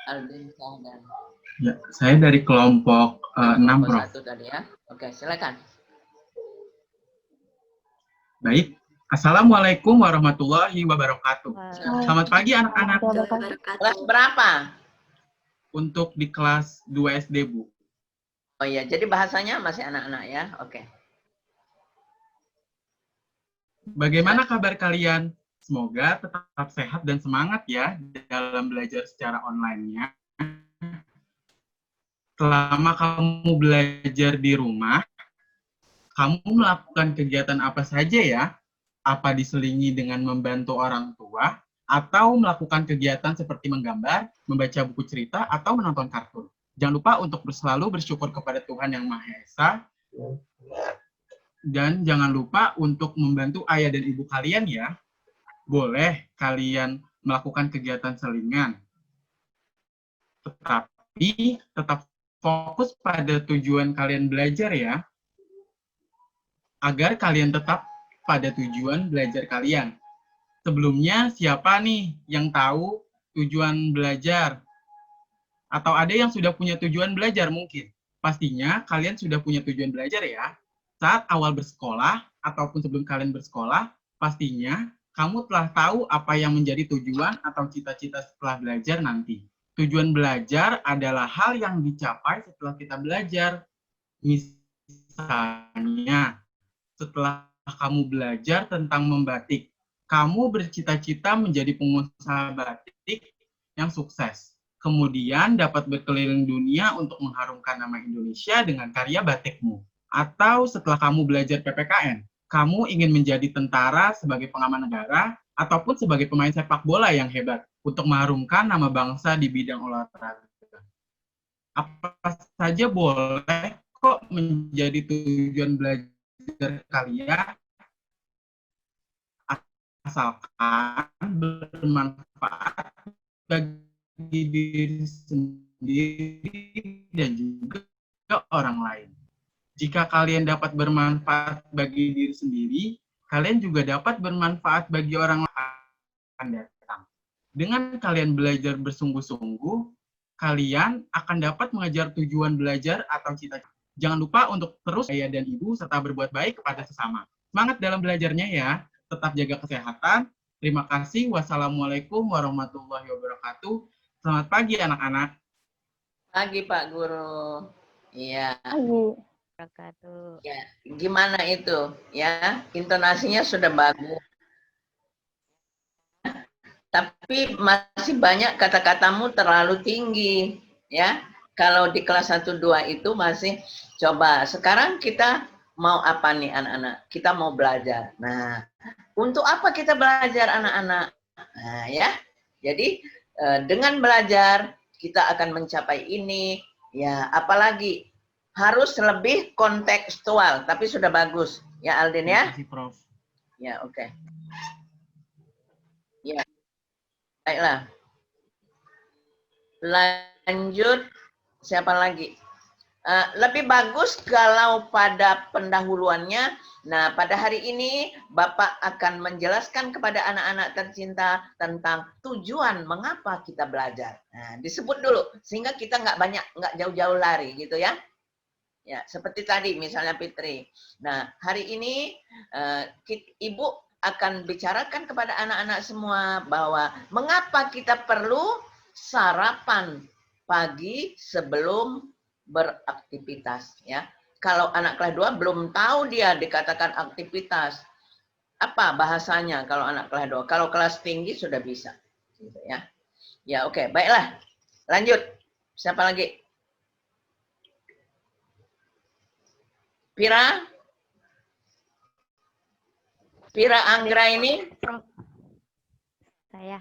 Aldin Sahdan. Ya, saya dari kelompok 6, Prof. 1 tadi ya. Oke, silakan. Baik. Assalamualaikum warahmatullahi wabarakatuh. Selamat pagi anak-anak. Kelas berapa? Untuk di kelas 2 SD, Bu. Oh iya, jadi bahasanya masih anak-anak ya. Oke. Bagaimana kabar kalian? Semoga tetap sehat dan semangat ya dalam belajar secara online-nya. Selama kamu belajar di rumah, kamu melakukan kegiatan apa saja ya? Apa diselingi dengan membantu orang tua, atau melakukan kegiatan seperti menggambar, membaca buku cerita, atau menonton kartun. Jangan lupa untuk selalu bersyukur kepada Tuhan Yang Maha Esa, dan jangan lupa untuk membantu ayah dan ibu kalian ya. Boleh kalian melakukan kegiatan selingan, tetapi tetap fokus pada tujuan kalian belajar ya, agar kalian tetap pada tujuan belajar kalian. Sebelumnya, siapa nih yang tahu tujuan belajar? Atau ada yang sudah punya tujuan belajar mungkin? Pastinya kalian sudah punya tujuan belajar ya. Saat awal bersekolah, ataupun sebelum kalian bersekolah, pastinya kamu telah tahu apa yang menjadi tujuan atau cita-cita setelah belajar nanti. Tujuan belajar adalah hal yang dicapai setelah kita belajar. Misalnya, setelah kamu belajar tentang membatik, kamu bercita-cita menjadi pengusaha batik yang sukses. Kemudian dapat berkeliling dunia untuk mengharumkan nama Indonesia dengan karya batikmu. Atau setelah kamu belajar PPKN, kamu ingin menjadi tentara sebagai pengaman negara, ataupun sebagai pemain sepak bola yang hebat untuk mengharumkan nama bangsa di bidang olahraga. Apa saja boleh kok menjadi tujuan belajar kalian, asalkan bermanfaat bagi diri sendiri dan juga orang lain. Jika kalian dapat bermanfaat bagi diri sendiri, kalian juga dapat bermanfaat bagi orang lain datang. Dengan kalian belajar bersungguh-sungguh, kalian akan dapat mengejar tujuan belajar atau cita-cita. Jangan lupa untuk terus ayah dan ibu serta berbuat baik kepada sesama. Semangat dalam belajarnya ya. Tetap jaga kesehatan. Terima kasih. Wassalamualaikum warahmatullahi wabarakatuh. Selamat pagi anak-anak. Pagi Pak Guru. Iya. Wabarakatuh. Ya, gimana itu? Ya, intonasinya sudah bagus. Tapi masih banyak kata-katamu terlalu tinggi, ya. Kalau di kelas 1 2 itu masih coba. Sekarang kita mau apa nih anak-anak? Kita mau belajar. Nah, untuk apa kita belajar anak-anak? Nah, ya. Jadi dengan belajar kita akan mencapai ini, ya, apalagi harus lebih kontekstual, tapi sudah bagus. Ya Aldin ya? Terima kasih, Prof. Ya, oke. Ya. Baiklah. Lanjut, siapa lagi? Lebih bagus kalau pada pendahuluannya. Nah, pada hari ini Bapak akan menjelaskan kepada anak-anak tercinta tentang tujuan mengapa kita belajar. Nah, disebut dulu sehingga kita nggak jauh-jauh lari gitu ya. Ya, seperti tadi misalnya Fitri. Nah, hari ini Ibu akan bicarakan kepada anak-anak semua bahwa mengapa kita perlu sarapan pagi sebelum beraktivitas ya. Kalau anak kelas 2 belum tahu dia dikatakan aktivitas. Apa bahasanya kalau anak kelas 2? Kalau kelas tinggi sudah bisa gitu ya. Ya, oke, baiklah. Lanjut. Siapa lagi? Pira Anggra ini? Saya.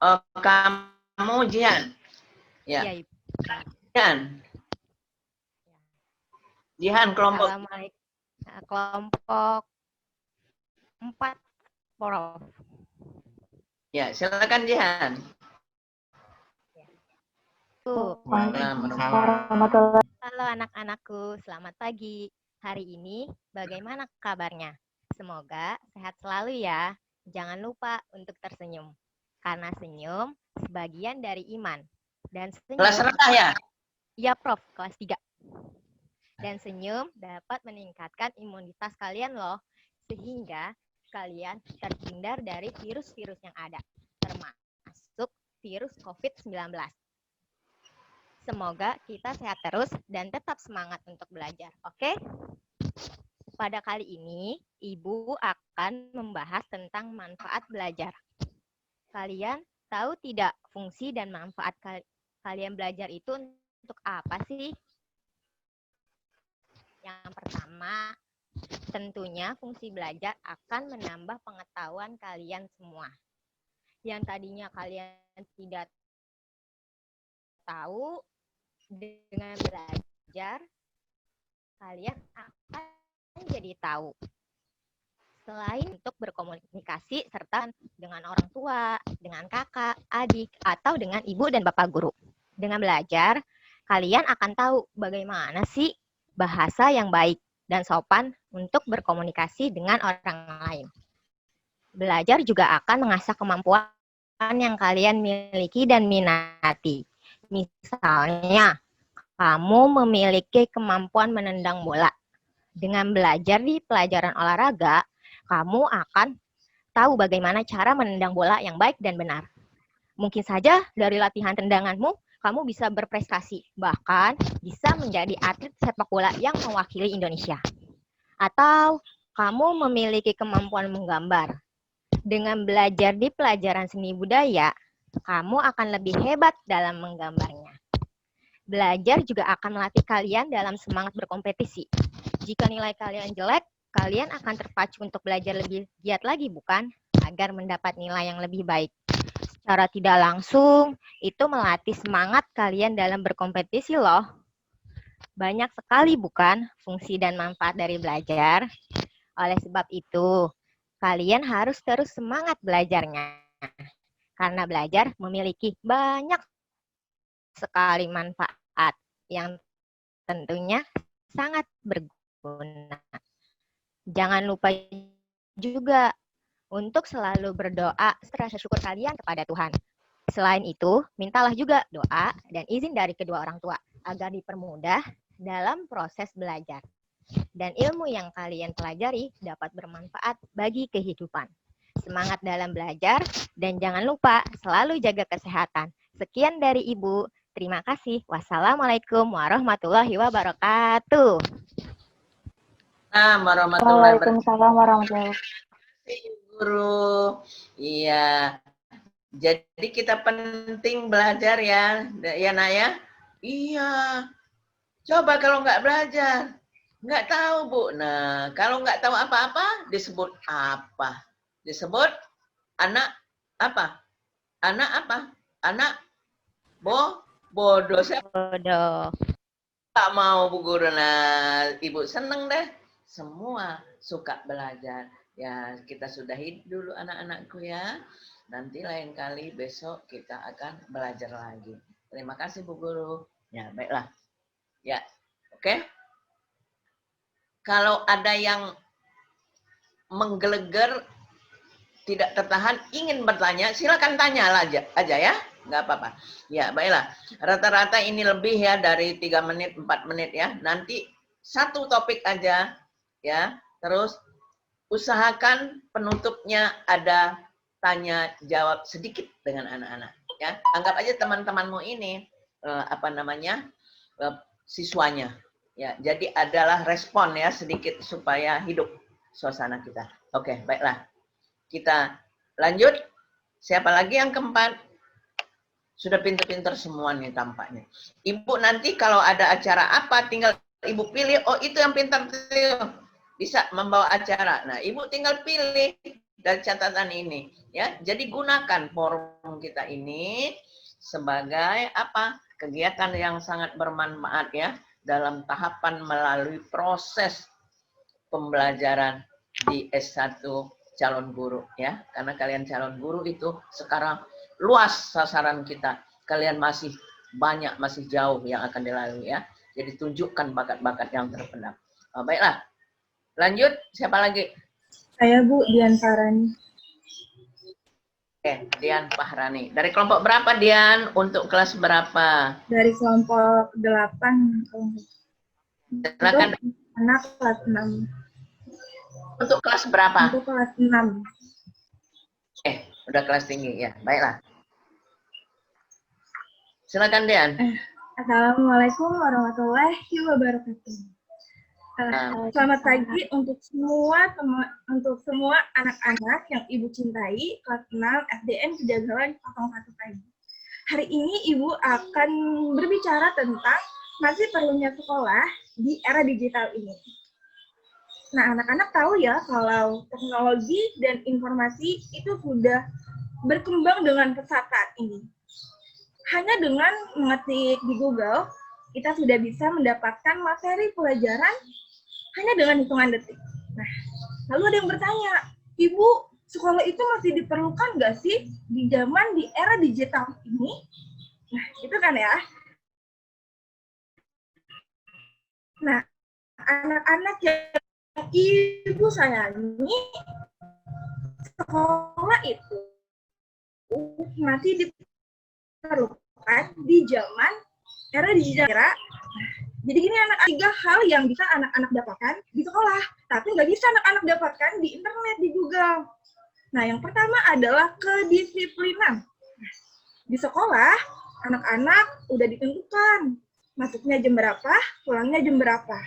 Oh, kamu Jihan? Ya. Iya, Ibu. Jihan kelompok. Assalamualaikum. Kelompok 4, Prof. Ya, silakan Jihan. Halo anak-anakku, selamat pagi. Hari ini bagaimana kabarnya? Semoga sehat selalu ya. Jangan lupa untuk tersenyum. Karena senyum sebagian dari iman. Dan Kelas senyum, rendah ya? ya Prof, kelas 3. Dan senyum dapat meningkatkan imunitas kalian loh, sehingga kalian terhindar dari virus-virus yang ada, termasuk virus COVID-19. Semoga kita sehat terus dan tetap semangat untuk belajar, oke? Pada kali ini, Ibu akan membahas tentang manfaat belajar. Kalian tahu tidak fungsi dan manfaat kalian belajar itu untuk apa sih? Yang pertama, tentunya fungsi belajar akan menambah pengetahuan kalian semua. Yang tadinya kalian tidak tahu, dengan belajar, kalian akan jadi tahu. Selain untuk berkomunikasi serta dengan orang tua, dengan kakak, adik, atau dengan ibu dan bapak guru. Dengan belajar, kalian akan tahu bagaimana sih bahasa yang baik dan sopan untuk berkomunikasi dengan orang lain. Belajar juga akan mengasah kemampuan yang kalian miliki dan minati. Misalnya, kamu memiliki kemampuan menendang bola. Dengan belajar di pelajaran olahraga, kamu akan tahu bagaimana cara menendang bola yang baik dan benar. Mungkin saja dari latihan tendanganmu, kamu bisa berprestasi, bahkan bisa menjadi atlet sepak bola yang mewakili Indonesia. Atau kamu memiliki kemampuan menggambar. Dengan belajar di pelajaran seni budaya, kamu akan lebih hebat dalam menggambarnya. Belajar juga akan melatih kalian dalam semangat berkompetisi. Jika nilai kalian jelek, kalian akan terpacu untuk belajar lebih giat lagi, bukan? Agar mendapat nilai yang lebih baik. Secara tidak langsung, itu melatih semangat kalian dalam berkompetisi loh. Banyak sekali, bukan, fungsi dan manfaat dari belajar? Oleh sebab itu, kalian harus terus semangat belajarnya. Karena belajar memiliki banyak sekali manfaat yang tentunya sangat berguna. Jangan lupa juga untuk selalu berdoa serta syukur kalian kepada Tuhan. Selain itu, mintalah juga doa dan izin dari kedua orang tua agar dipermudah dalam proses belajar. Dan ilmu yang kalian pelajari dapat bermanfaat bagi kehidupan. Semangat dalam belajar dan jangan lupa selalu jaga kesehatan. Sekian dari Ibu. Terima kasih. Wassalamualaikum warahmatullahi wabarakatuh. Waalaikumsalam warahmatullahi wabarakatuh. Guru. Iya. Jadi kita penting belajar ya. Ya, Naya? Iya. Coba kalau nggak belajar. Nggak tahu, Bu. Nah, kalau nggak tahu apa-apa, disebut apa? Disebut anak apa? Anak apa? Anak bodoh. Saya Bodoh. nggak mau, Bu Guru. Nah, Ibu seneng deh. Semua suka belajar. Ya, kita sudahi dulu anak-anakku ya. Nanti lain kali besok kita akan belajar lagi. Terima kasih, Bu Guru. Ya, baiklah. Ya, oke. Kalau ada yang menggeleger, tidak tertahan, ingin bertanya, silakan tanya aja ya. Nggak apa-apa. Ya, baiklah. Rata-rata ini lebih ya dari 3 menit, 4 menit ya. Nanti satu topik aja ya. Terus usahakan penutupnya ada tanya jawab sedikit dengan anak-anak ya. Anggap aja teman-temanmu ini siswanya ya. Jadi adalah respon ya sedikit supaya hidup suasana kita. Oke, baiklah. Kita lanjut. Siapa lagi yang keempat? Sudah pintar-pintar semua nih tampaknya. Ibu nanti kalau ada acara apa tinggal Ibu pilih, oh itu yang pintar bisa membawa acara. Nah, Ibu tinggal pilih dari catatan ini ya. Jadi gunakan forum kita ini sebagai apa? Kegiatan yang sangat bermanfaat ya dalam tahapan melalui proses pembelajaran di S1 calon guru ya. Karena kalian calon guru itu sekarang luas sasaran kita. Kalian masih banyak, masih jauh yang akan dilalui ya. Jadi tunjukkan bakat-bakat yang terpendam. Oh, baiklah. Lanjut, siapa lagi? Saya Bu Dian Sarani. Oke, Dian Pahrani. Dari kelompok berapa, Dian? Untuk kelas berapa? Dari kelompok 8. Silakan. Untuk anak kelas 6. Untuk kelas berapa? Untuk kelas 6. Udah kelas tinggi ya. Baiklah. Silakan, Dian. Assalamualaikum warahmatullahi wabarakatuh. Selamat pagi untuk semua anak-anak yang Ibu cintai, kelas 6 SDN Kejagalan 01 pagi. Hari ini Ibu akan berbicara tentang masih perlunya sekolah di era digital ini. Nah, anak-anak tahu ya kalau teknologi dan informasi itu sudah berkembang dengan pesat saat ini. Hanya dengan mengetik di Google, kita sudah bisa mendapatkan materi pelajaran hanya dengan hitungan detik. Nah, lalu ada yang bertanya, Ibu, sekolah itu masih diperlukan nggak sih di era digital ini? Nah, itu kan ya. Nah, anak-anak yang Ibu sayangi, sekolah itu masih diperlukan di zaman era digital. Jadi gini, tiga hal yang bisa anak-anak dapatkan di sekolah, tapi nggak bisa anak-anak dapatkan di internet, di Google. Nah, yang pertama adalah kedisiplinan. Di sekolah, anak-anak udah ditentukan masuknya jam berapa, pulangnya jam berapa.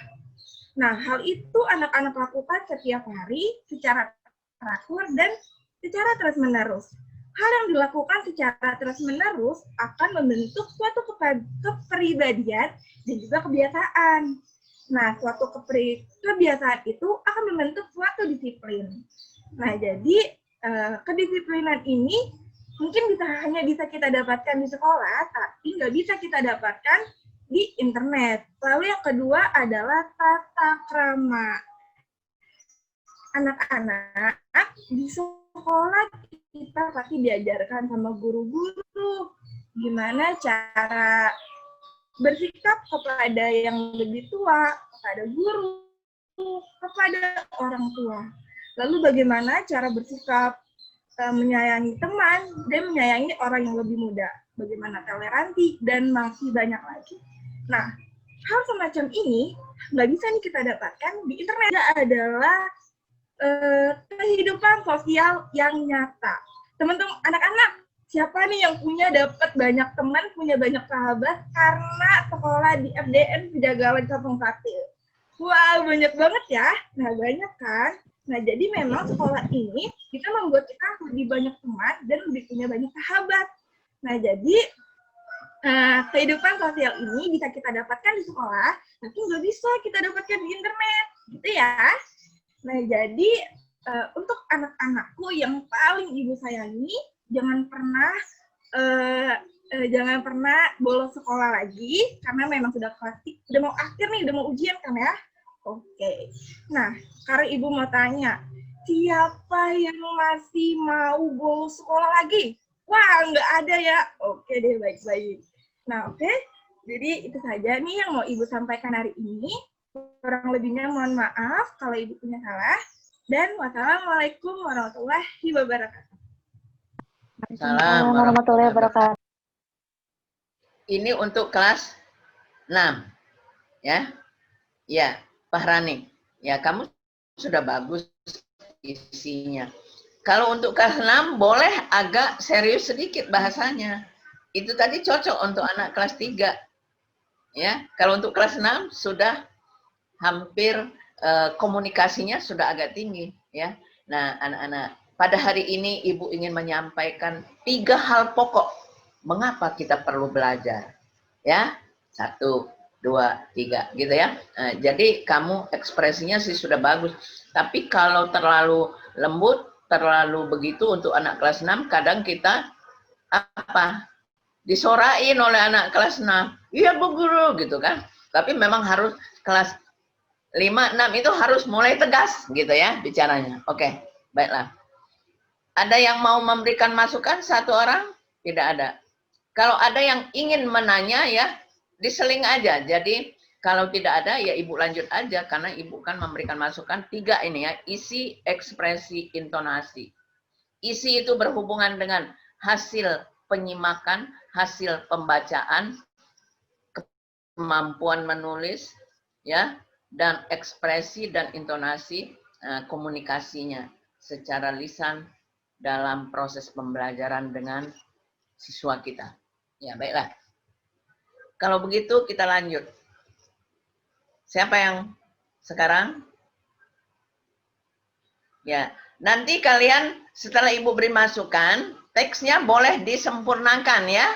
Nah, hal itu anak-anak lakukan setiap hari secara teratur dan secara terus-menerus. Hal yang dilakukan secara terus-menerus akan membentuk suatu kepribadian dan juga kebiasaan. Nah, suatu kebiasaan itu akan membentuk suatu disiplin. Nah, jadi kedisiplinan ini mungkin hanya bisa kita dapatkan di sekolah, tapi nggak bisa kita dapatkan di internet. Lalu yang kedua adalah tata krama. Anak-anak di sekolah kita pasti diajarkan sama guru-guru gimana cara bersikap kepada yang lebih tua, kepada guru, kepada orang tua. Lalu bagaimana cara bersikap menyayangi teman dan menyayangi orang yang lebih muda. Bagaimana toleransi dan masih banyak lagi. Nah, hal semacam ini nggak bisa nih kita dapatkan di internet. Adalah kehidupan sosial yang nyata. Teman-teman, anak-anak, siapa nih yang dapat banyak teman, punya banyak sahabat karena sekolah di FDN Kejagalan 01? Wah, banyak banget ya. Nah, banyak kan? Nah, jadi memang sekolah ini bisa membuat kita lebih banyak teman dan lebih punya banyak sahabat. Nah, jadi kehidupan sosial ini bisa kita dapatkan di sekolah, tapi nggak bisa kita dapatkan di internet. Gitu ya. Nah, jadi untuk anak-anakku yang paling Ibu sayangi, jangan pernah bolos sekolah lagi, karena memang sudah mau akhir nih, udah mau ujian kan ya? Oke. Nah, sekarang Ibu mau tanya, siapa yang masih mau bolos sekolah lagi? Wah, nggak ada ya? Oke deh, baik-baik. Nah, oke. Jadi itu saja nih yang mau Ibu sampaikan hari ini. Kurang lebihnya mohon maaf kalau Ibu punya salah. Dan wassalamualaikum warahmatullahi wabarakatuh. Assalamualaikum warahmatullahi wabarakatuh. Ini untuk kelas 6. Ya. Ya, Pahrani. Ya, kamu sudah bagus isinya. Kalau untuk kelas 6 boleh agak serius sedikit bahasanya. Itu tadi cocok untuk anak kelas 3. Ya, kalau untuk kelas 6 sudah hampir komunikasinya sudah agak tinggi, ya. Nah, anak-anak, pada hari ini Ibu ingin menyampaikan 3 hal pokok mengapa kita perlu belajar, ya. 1, 2, 3, gitu ya. Nah, jadi kamu ekspresinya sih sudah bagus, tapi kalau terlalu lembut, terlalu begitu untuk anak kelas 6, kadang kita disorain oleh anak kelas 6. Iya, Bu Guru, gitu kan. Tapi memang harus kelas 5, 6 itu harus mulai tegas gitu ya bicaranya. Oke, baiklah. Ada yang mau memberikan masukan satu orang? Tidak ada. Kalau ada yang ingin menanya ya, diseling aja. Jadi kalau tidak ada ya Ibu lanjut aja karena Ibu kan memberikan masukan 3 ini ya, isi, ekspresi, intonasi. Isi itu berhubungan dengan hasil penyimakan, hasil pembacaan, kemampuan menulis, ya, dan ekspresi dan intonasi komunikasinya secara lisan dalam proses pembelajaran dengan siswa kita. Ya, baiklah. Kalau begitu kita lanjut. Siapa yang sekarang? Ya, nanti kalian setelah Ibu beri masukan, teksnya boleh disempurnakan ya.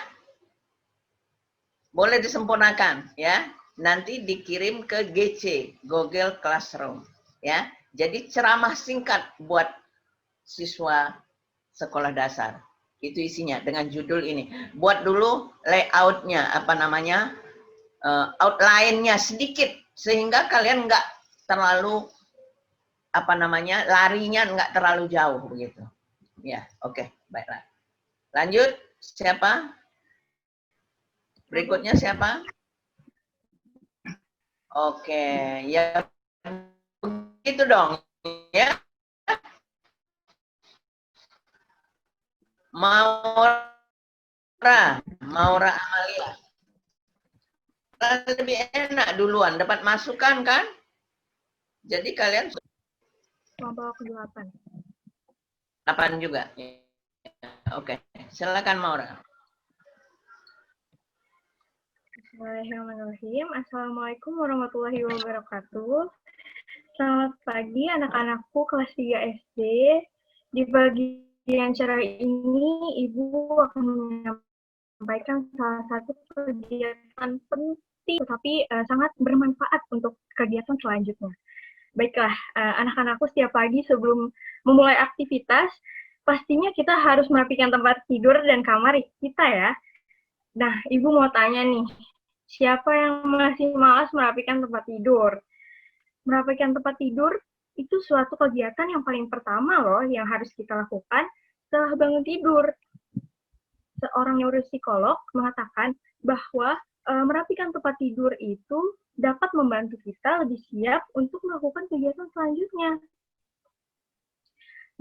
Boleh disempurnakan ya. Nanti dikirim ke GC, Google Classroom ya. Jadi ceramah singkat buat siswa sekolah dasar. Itu isinya dengan judul ini. Buat dulu layoutnya, apa namanya, outline-nya sedikit sehingga kalian nggak terlalu apa namanya, larinya nggak terlalu jauh begitu. Ya, oke, baiklah. Lanjut, siapa? Berikutnya siapa? Oke, ya begitu dong, ya. Maura Amalia. Lebih enak duluan, dapat masukan kan? Jadi kalian Kelompok ke-8. 8 juga. Oke, silakan Maura. Bismillahirrahmanirrahim. Assalamualaikum warahmatullahi wabarakatuh. Selamat pagi anak-anakku kelas 3 SD. Di bagian cara ini, Ibu akan menyampaikan salah satu kegiatan penting tetapi sangat bermanfaat untuk kegiatan selanjutnya. Baiklah, anak-anakku setiap pagi sebelum memulai aktivitas, pastinya kita harus merapikan tempat tidur dan kamar kita ya. Nah, Ibu mau tanya nih, siapa yang masih malas merapikan tempat tidur? Merapikan tempat tidur itu suatu kegiatan yang paling pertama loh yang harus kita lakukan setelah bangun tidur. Seorang neuropsikolog mengatakan bahwa merapikan tempat tidur itu dapat membantu kita lebih siap untuk melakukan kegiatan selanjutnya.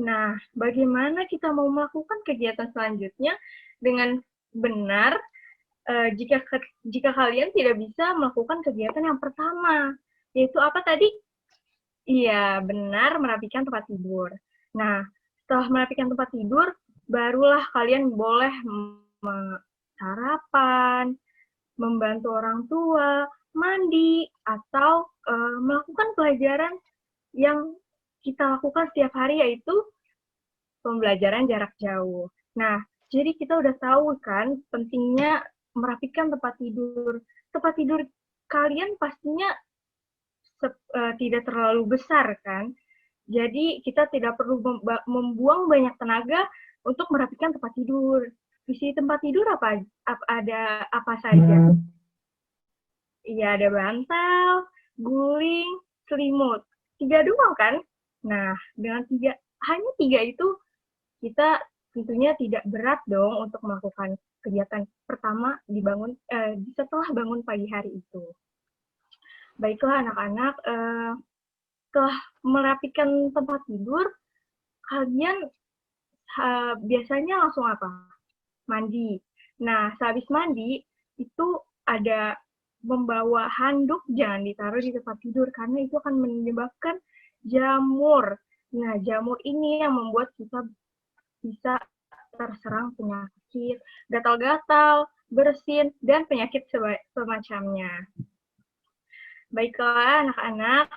Nah, bagaimana kita mau melakukan kegiatan selanjutnya dengan benar jika kalian tidak bisa melakukan kegiatan yang pertama, yaitu apa tadi? Iya, benar, merapikan tempat tidur. Nah, setelah merapikan tempat tidur, barulah kalian boleh sarapan, membantu orang tua, mandi, atau melakukan pelajaran yang kita lakukan setiap hari, yaitu pembelajaran jarak jauh. Nah, jadi kita udah tahu kan pentingnya merapikan tempat tidur. Tempat tidur kalian pastinya tidak terlalu besar kan. Jadi kita tidak perlu membuang banyak tenaga untuk merapikan tempat tidur. Isi tempat tidur ada apa saja? Iya, ada bantal, guling, selimut. 3 doang kan? Nah, dengan hanya 3 itu, kita tentunya tidak berat dong untuk melakukan kegiatan pertama setelah bangun pagi hari itu. Baiklah anak-anak, setelah merapikan tempat tidur, kalian biasanya langsung apa? Mandi. Nah, sehabis mandi, itu ada membawa handuk, jangan ditaruh di tempat tidur, karena itu akan menyebabkan jamur. Nah, jamur ini yang membuat kita bisa terserang penyakit, gatal-gatal, bersin, dan penyakit semacamnya. Baiklah anak-anak,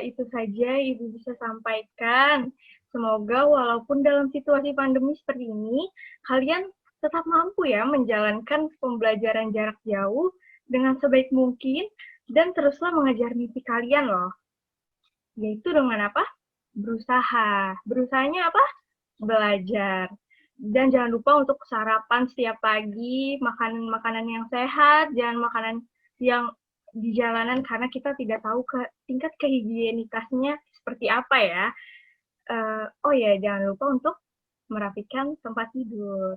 itu saja Ibu bisa sampaikan. Semoga walaupun dalam situasi pandemi seperti ini, kalian tetap mampu ya menjalankan pembelajaran jarak jauh dengan sebaik mungkin dan teruslah mengejar mimpi kalian loh. Yaitu dengan apa? Berusaha. Berusahanya apa? Belajar. Dan jangan lupa untuk sarapan setiap pagi, makan makanan yang sehat, jangan makanan yang di jalanan karena kita tidak tahu tingkat kehigienitasnya seperti apa ya. Oh ya, jangan lupa untuk merapikan tempat tidur.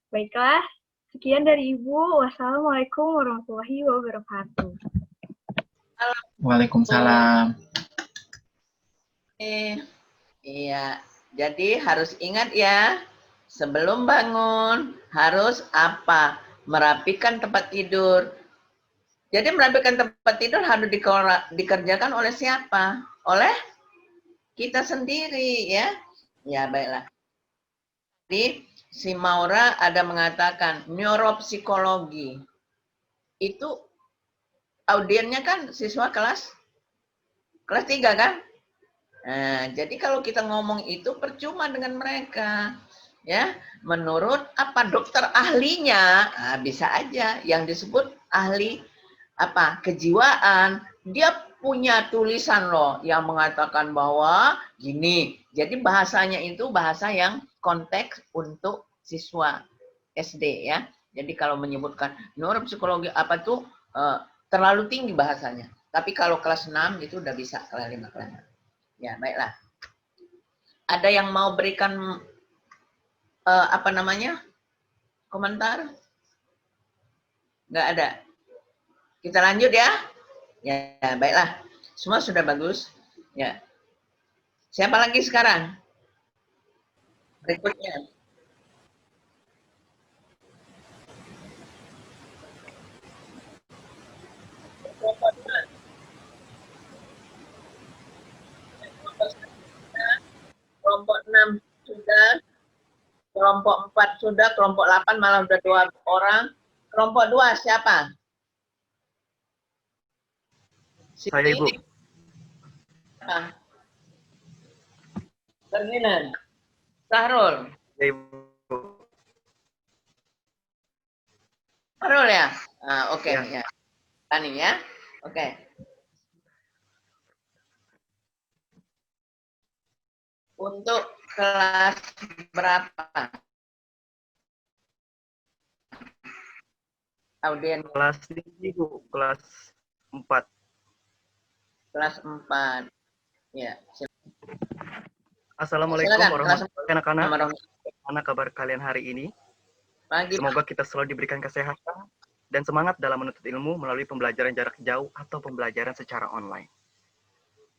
Baiklah, sekian dari Ibu. Wassalamualaikum warahmatullahi wabarakatuh. Waalaikumsalam. Iya, Jadi harus ingat ya, sebelum bangun harus apa? Merapikan tempat tidur. Jadi merapikan tempat tidur harus dikerjakan oleh siapa? Oleh kita sendiri ya. Ya baiklah. Jadi si Maura ada mengatakan neuropsikologi. Itu audiennya kan siswa kelas 3 kan? Nah, jadi kalau kita ngomong itu percuma dengan mereka. Ya, menurut apa dokter ahlinya, bisa aja yang disebut ahli apa kejiwaan, dia punya tulisan loh yang mengatakan bahwa gini. Jadi bahasanya itu bahasa yang konteks untuk siswa SD ya. Jadi kalau menyebutkan neuropsikologi apa tuh terlalu tinggi bahasanya. Tapi kalau kelas 6 itu udah bisa, kelas 5 kelas 6. Ya, baiklah. Ada yang mau berikan apa namanya? Komentar? Nggak ada. Kita lanjut ya. Ya, baiklah. Semua sudah bagus. Ya. Siapa lagi sekarang? Berikutnya. Kelompok 6 sudah, kelompok 4 sudah, kelompok 8 malah sudah 2 orang. Kelompok 2 siapa? Saya, Ibu. Ferdinand. Sahrul. Ya, Ibu. Sahrul ya? Oke. Ya. Ya. Tani ya? Oke. Untuk kelas berapa? Audien Kelas ini, Bu. Kelas 4. kelas 4. Ya. Assalamualaikum Silakan, warahmatullahi wabarakatuh, anak-anak. Nomor Mana kabar kalian hari ini? pagi. Semoga kita selalu diberikan kesehatan dan semangat dalam menuntut ilmu melalui pembelajaran jarak jauh atau pembelajaran secara online.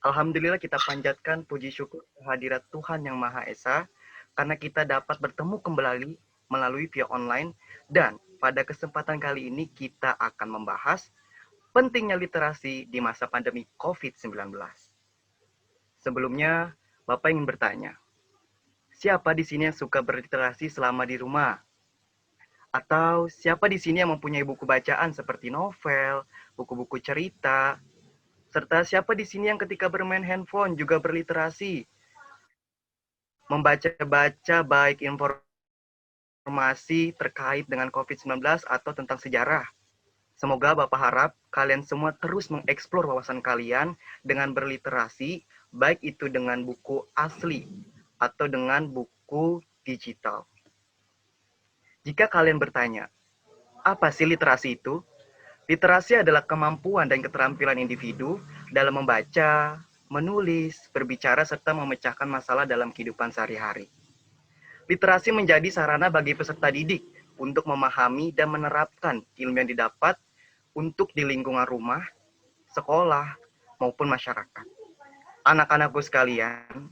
Alhamdulillah kita panjatkan puji syukur kehadirat Tuhan Yang Maha Esa karena kita dapat bertemu kembali melalui via online, dan pada kesempatan kali ini kita akan membahas pentingnya literasi di masa pandemi COVID-19. Sebelumnya, Bapak ingin bertanya, siapa di sini yang suka berliterasi selama di rumah? Atau siapa di sini yang mempunyai buku bacaan seperti novel, buku-buku cerita, serta siapa di sini yang ketika bermain handphone juga berliterasi, membaca-baca baik informasi terkait dengan COVID-19 atau tentang sejarah. Semoga Bapak harap kalian semua terus mengeksplor wawasan kalian dengan berliterasi, baik itu dengan buku asli atau dengan buku digital. Jika kalian bertanya, apa sih literasi itu? Literasi adalah kemampuan dan keterampilan individu dalam membaca, menulis, berbicara, serta memecahkan masalah dalam kehidupan sehari-hari. Literasi menjadi sarana bagi peserta didik untuk memahami dan menerapkan ilmu yang didapat untuk di lingkungan rumah, sekolah, maupun masyarakat. Anak-anakku sekalian,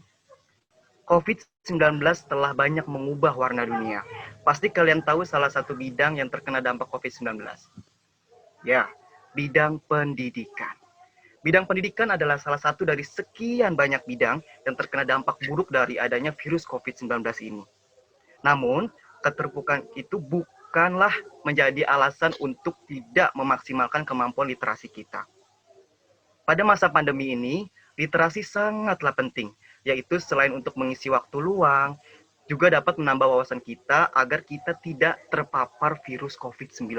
COVID-19 telah banyak mengubah warna dunia. Pasti kalian tahu salah satu bidang yang terkena dampak COVID-19. Ya, bidang pendidikan. Bidang pendidikan adalah salah satu dari sekian banyak bidang yang terkena dampak buruk dari adanya virus COVID-19 ini. Namun, keterpurukan itu bukanlah menjadi alasan untuk tidak memaksimalkan kemampuan literasi kita. Pada masa pandemi ini, literasi sangatlah penting, yaitu selain untuk mengisi waktu luang, juga dapat menambah wawasan kita agar kita tidak terpapar virus COVID-19,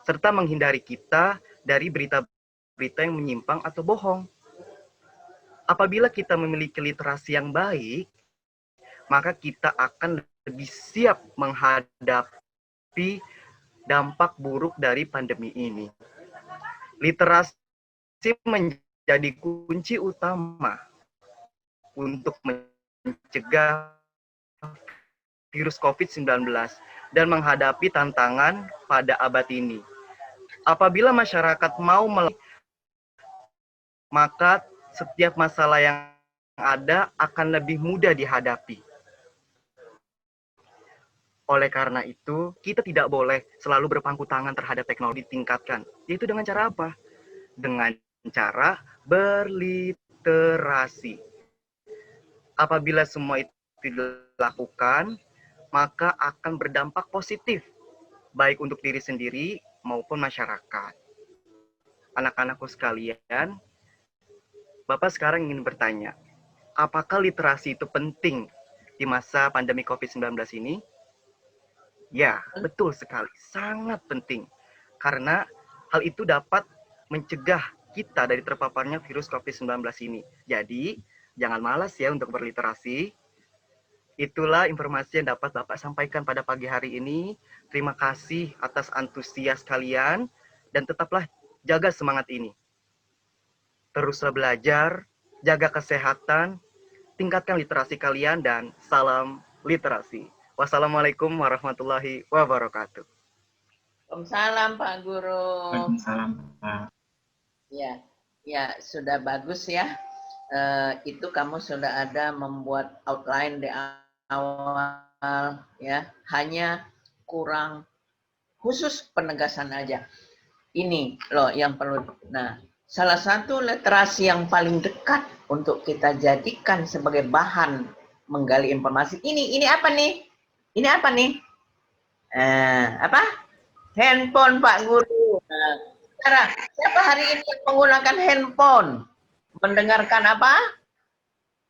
serta menghindari kita dari berita-berita yang menyimpang atau bohong. Apabila kita memiliki literasi yang baik, maka kita akan lebih siap menghadapi dampak buruk dari pandemi ini. Literasi menjadi kunci utama untuk mencegah virus COVID-19 dan menghadapi tantangan pada abad ini. Apabila masyarakat mau maka setiap masalah yang ada akan lebih mudah dihadapi. Oleh karena itu, kita tidak boleh selalu berpangku tangan terhadap teknologi ditingkatkan. Yaitu dengan cara apa? Dengan cara berliterasi. Apabila semua itu dilakukan, maka akan berdampak positif, baik untuk diri sendiri maupun masyarakat. Anak-anakku sekalian, Bapak sekarang ingin bertanya, apakah literasi itu penting di masa pandemi COVID-19 ini? Ya, betul sekali. Sangat penting. Karena hal itu dapat mencegah kita dari terpaparnya virus COVID-19 ini. Jadi, jangan malas ya untuk berliterasi. Itulah informasi yang dapat Bapak sampaikan pada pagi hari ini. Terima kasih atas antusias kalian dan tetaplah jaga semangat ini. Teruslah belajar, jaga kesehatan, tingkatkan literasi kalian dan salam literasi. Wassalamualaikum warahmatullahi wabarakatuh. Waalaikumsalam Pak Guru. Waalaikumsalam, Pak. Ya, ya sudah bagus ya. Itu kamu sudah ada membuat outline di awal ya. Hanya kurang khusus penegasan aja. Ini loh yang perlu. Nah, salah satu literasi yang paling dekat untuk kita jadikan sebagai bahan menggali informasi. Ini apa nih? Ini apa nih? Apa? Handphone Pak Guru. Nah, sekarang, siapa hari ini yang menggunakan handphone? Mendengarkan apa?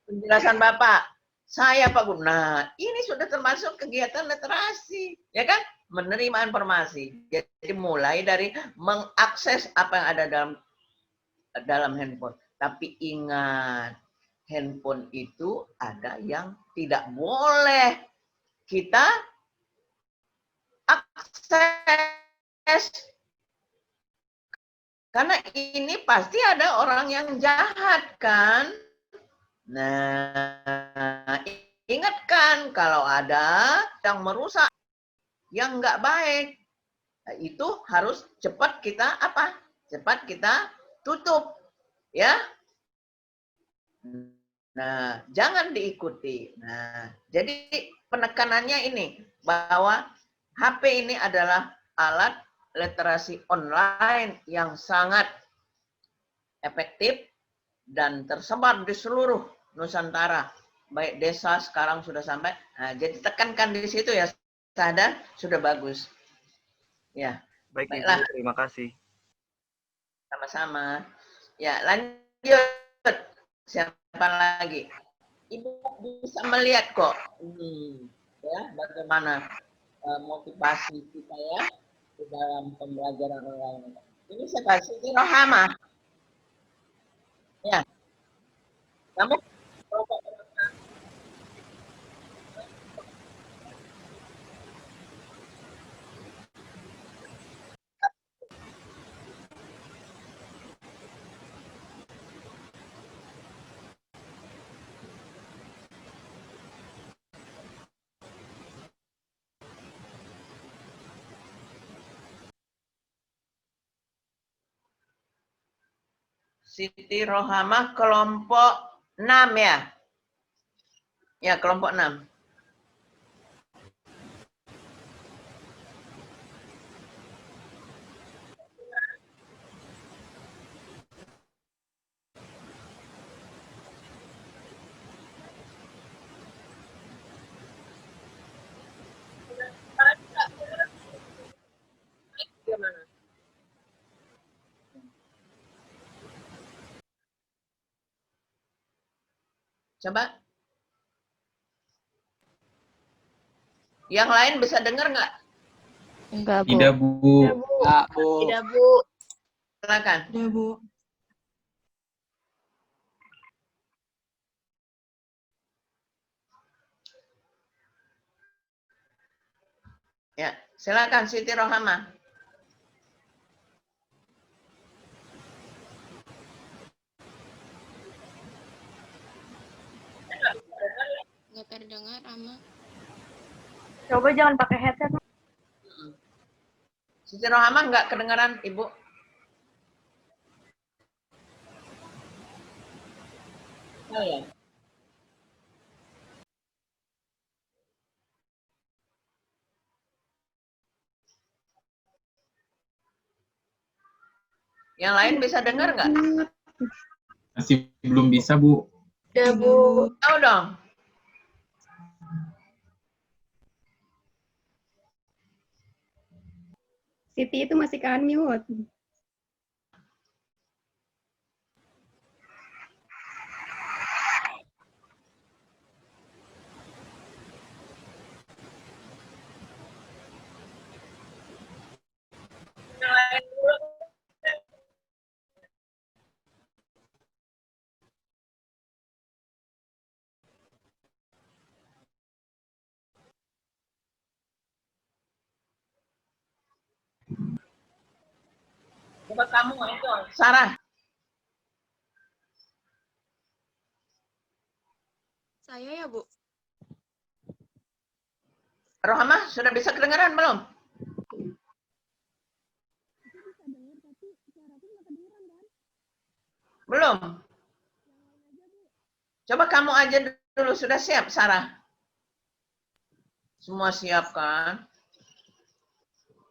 Penjelasan Bapak. Saya Pak Guru. Nah, ini sudah termasuk kegiatan literasi. Ya kan? Menerima informasi. Jadi mulai dari mengakses apa yang ada dalam handphone. Tapi ingat, handphone itu ada yang tidak boleh kita akses. Karena ini pasti ada orang yang jahat kan. Nah, ingatkan kalau ada yang merusak, yang nggak baik, nah, itu harus cepat kita apa? Cepat kita tutup, ya. Nah, jangan diikuti. Nah, jadi penekanannya ini bahwa HP ini adalah alat literasi online yang sangat efektif dan tersebar di seluruh Nusantara. Baik desa sekarang sudah sampai. Nah, jadi tekankan di situ ya, sadar sudah bagus. Ya, Baik, baiklah. Ibu, terima kasih. Sama-sama. Ya, lanjut. Siapa lagi? Ibu bisa melihat kok. Ya, bagaimana motivasi kita ya di dalam pembelajaran online. Ini siapa? Siti Rohama. Ya, kamu Siti Rohama kelompok 6 ya? Ya, kelompok 6. Gimana? Coba. Yang lain bisa dengar nggak? Enggak, Bu. Tidak, Bu. Tidak, Bu. Silakan. Ya, Bu. Ya, silakan Siti Rohama. Nggak terdengar, Ama. Coba jangan pakai headset. Siti Rohama nggak kedengaran, Ibu? Oh ya. Yang lain bisa dengar nggak? Masih belum bisa, Bu. Udah, Bu. Tahu dong. Siti itu masih ke unmute. Coba kamu itu, Sarah. Saya ya, Bu. Rohama, sudah bisa kedengaran belum? Belum. Coba kamu aja dulu, sudah siap, Sarah? Semua siap kan?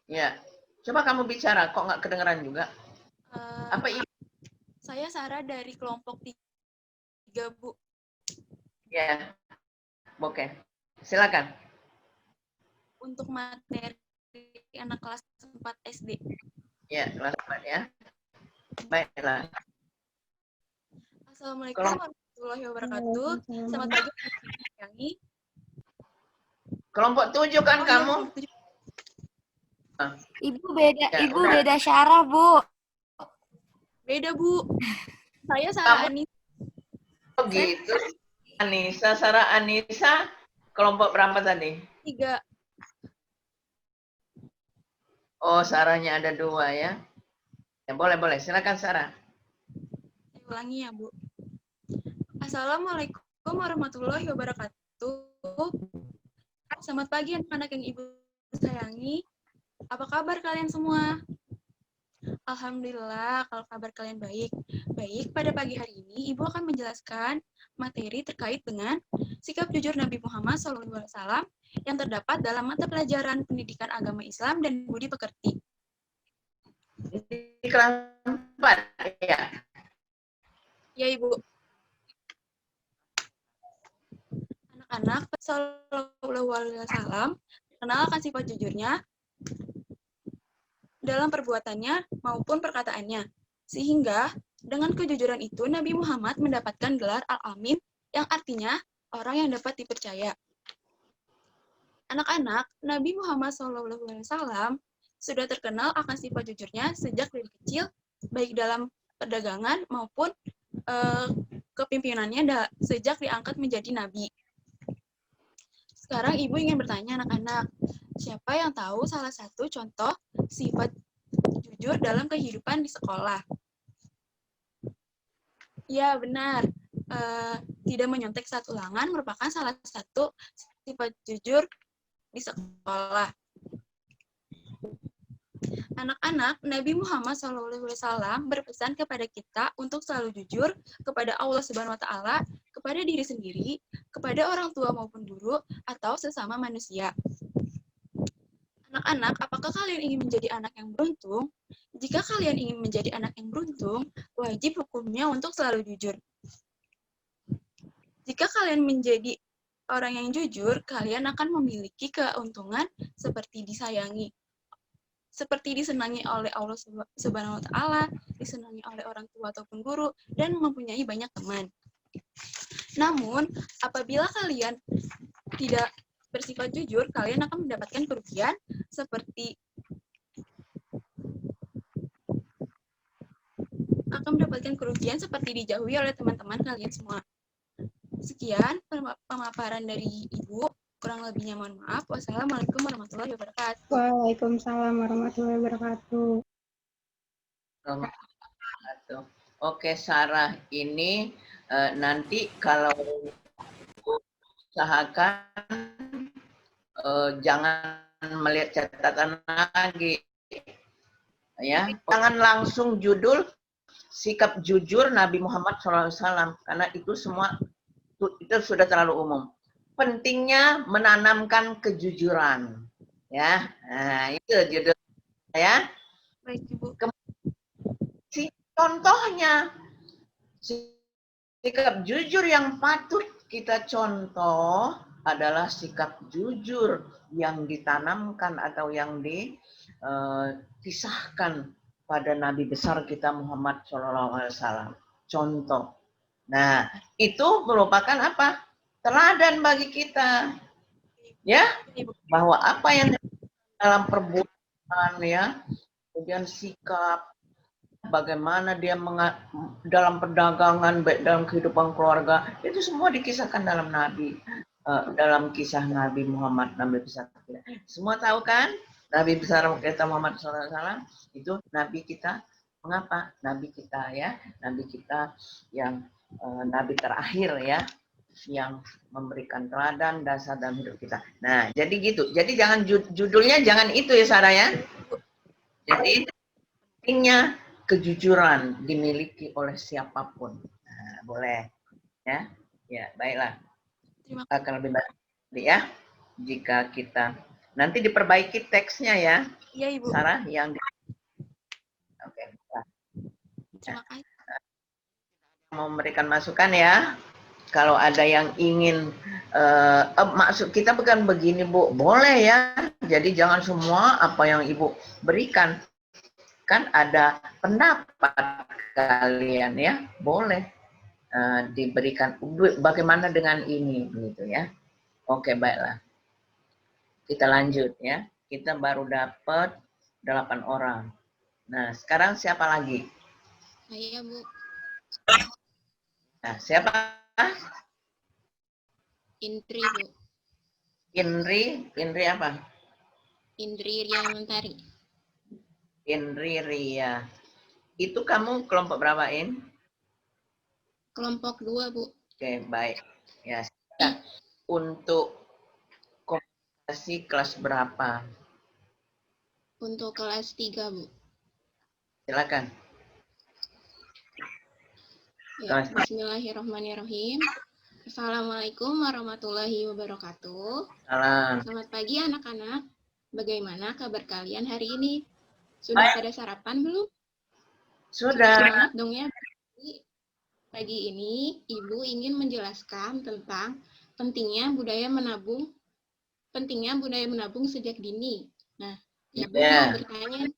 Ya. Coba kamu bicara, kok nggak kedengaran juga? Apa ini? Saya Sarah dari kelompok 3, Bu. Ya. Oke. Silakan. Untuk materi anak kelas 4 SD. Ya, kelas 4 ya. Baiklah. Assalamualaikum warahmatullahi wabarakatuh. Selamat pagi, Yangi. Kelompok 7 kan kamu? Ibu beda, Ya, Ibu udah. beda syarah, Bu. Beda, Bu. Saya Sarah Anis. Oh gitu. Anissa, Sarah Anissa, kelompok berapa tadi? 3. Oh, Sarahnya ada 2 ya. Ya boleh. Silakan Sarah. Saya ulangi ya, Bu. Assalamualaikum warahmatullahi wabarakatuh. Selamat pagi anak-anak yang Ibu sayangi. Apa kabar kalian semua? Alhamdulillah, kalau kabar kalian baik. Baik, pada pagi hari ini Ibu akan menjelaskan materi terkait dengan sikap jujur Nabi Muhammad SAW yang terdapat dalam mata pelajaran pendidikan agama Islam dan budi pekerti. Di kelas 4 ya. Ya, Ibu. Anak-anak Sallallahu Alaihi Wasallam kenal akan sifat jujurnya dalam perbuatannya maupun perkataannya. Sehingga dengan kejujuran itu Nabi Muhammad mendapatkan gelar Al-Amin yang artinya orang yang dapat dipercaya. Anak-anak Nabi Muhammad SAW sudah terkenal akan sifat jujurnya sejak dari kecil, baik dalam perdagangan maupun kepimpinannya sejak diangkat menjadi nabi. Sekarang Ibu ingin bertanya anak-anak, siapa yang tahu salah satu contoh sifat jujur dalam kehidupan di sekolah? Ya, benar. Tidak menyontek saat ulangan merupakan salah satu sifat jujur di sekolah. Anak-anak, Nabi Muhammad SAW berpesan kepada kita untuk selalu jujur kepada Allah Subhanahu wa Ta'ala, kepada diri sendiri, kepada orang tua maupun guru, atau sesama manusia. Anak-anak, apakah kalian ingin menjadi anak yang beruntung? Jika kalian ingin menjadi anak yang beruntung, wajib hukumnya untuk selalu jujur. Jika kalian menjadi orang yang jujur, kalian akan memiliki keuntungan seperti disayangi, seperti disenangi oleh Allah Subhanahu wa Ta'ala, disenangi oleh orang tua ataupun guru, dan mempunyai banyak teman. Namun, apabila kalian tidak bersifat jujur, kalian akan mendapatkan kerugian seperti dijauhi oleh teman-teman kalian semua. Sekian pemaparan dari Ibu. Kurang lebihnya mohon maaf. Wassalamualaikum warahmatullahi wabarakatuh. Waalaikumsalam warahmatullahi wabarakatuh. Oke, Sarah, ini nanti kalau usahakan jangan melihat catatan lagi, ya. Jangan langsung judul sikap jujur Nabi Muhammad SAW, karena itu semua itu sudah terlalu umum. Pentingnya menanamkan kejujuran, ya. Nah, itu judul ya. Baik, Ibu. Si contohnya. Sikap jujur yang patut kita contoh adalah sikap jujur yang ditanamkan atau yang dikisahkan pada Nabi besar kita Muhammad SAW. Contoh. Nah, itu merupakan apa? Teladan bagi kita. Ya, bahwa apa yang dalam perbuatan ya, kemudian sikap, bagaimana dia dalam perdagangan, baik dalam kehidupan keluarga, itu semua dikisahkan dalam dalam kisah Nabi Muhammad, Nabi besar kita. Semua tahu kan? Nabi besar kita Muhammad SAW itu Nabi kita. Mengapa? Nabi kita ya, Nabi kita yang Nabi terakhir ya, yang memberikan teladan dasar dalam hidup kita. Nah, jadi gitu. Jadi jangan judulnya jangan itu ya Sarah ya. Jadi pentingnya kejujuran dimiliki oleh siapapun. Nah, boleh ya. Ya, baiklah. Terima Akan lebih baik ya jika kita nanti diperbaiki teksnya ya. Iya, Ibu. Sarah yang Oke. Terima kasih. Mau memberikan masukan ya. Kalau ada yang ingin maksud kita bukan begini, Bu. Boleh ya. Jadi jangan semua apa yang Ibu berikan. Kan ada pendapat kalian ya, boleh diberikan. Bagaimana dengan ini, begitu ya? Oke, baiklah. Kita lanjut ya. Kita baru dapat 8 orang. Nah, sekarang siapa lagi? Saya, Bu. Nah, siapa? Indri, Bu. Indri apa? Indri Riamantari. Indri Ria. Itu kamu kelompok berapa, In? Kelompok 2, Bu. Oke, baik. Ya, untuk komunikasi kelas berapa? Untuk kelas 3, Bu. Silakan. Ya, bismillahirrahmanirrahim. Assalamualaikum warahmatullahi wabarakatuh. Salam. Selamat pagi anak-anak. Bagaimana kabar kalian hari ini? Sudah pada sarapan belum? Sudah. Semangat dong ya. Pagi ini Ibu ingin menjelaskan tentang pentingnya budaya menabung sejak dini. Nah, Ibu mau bertanya,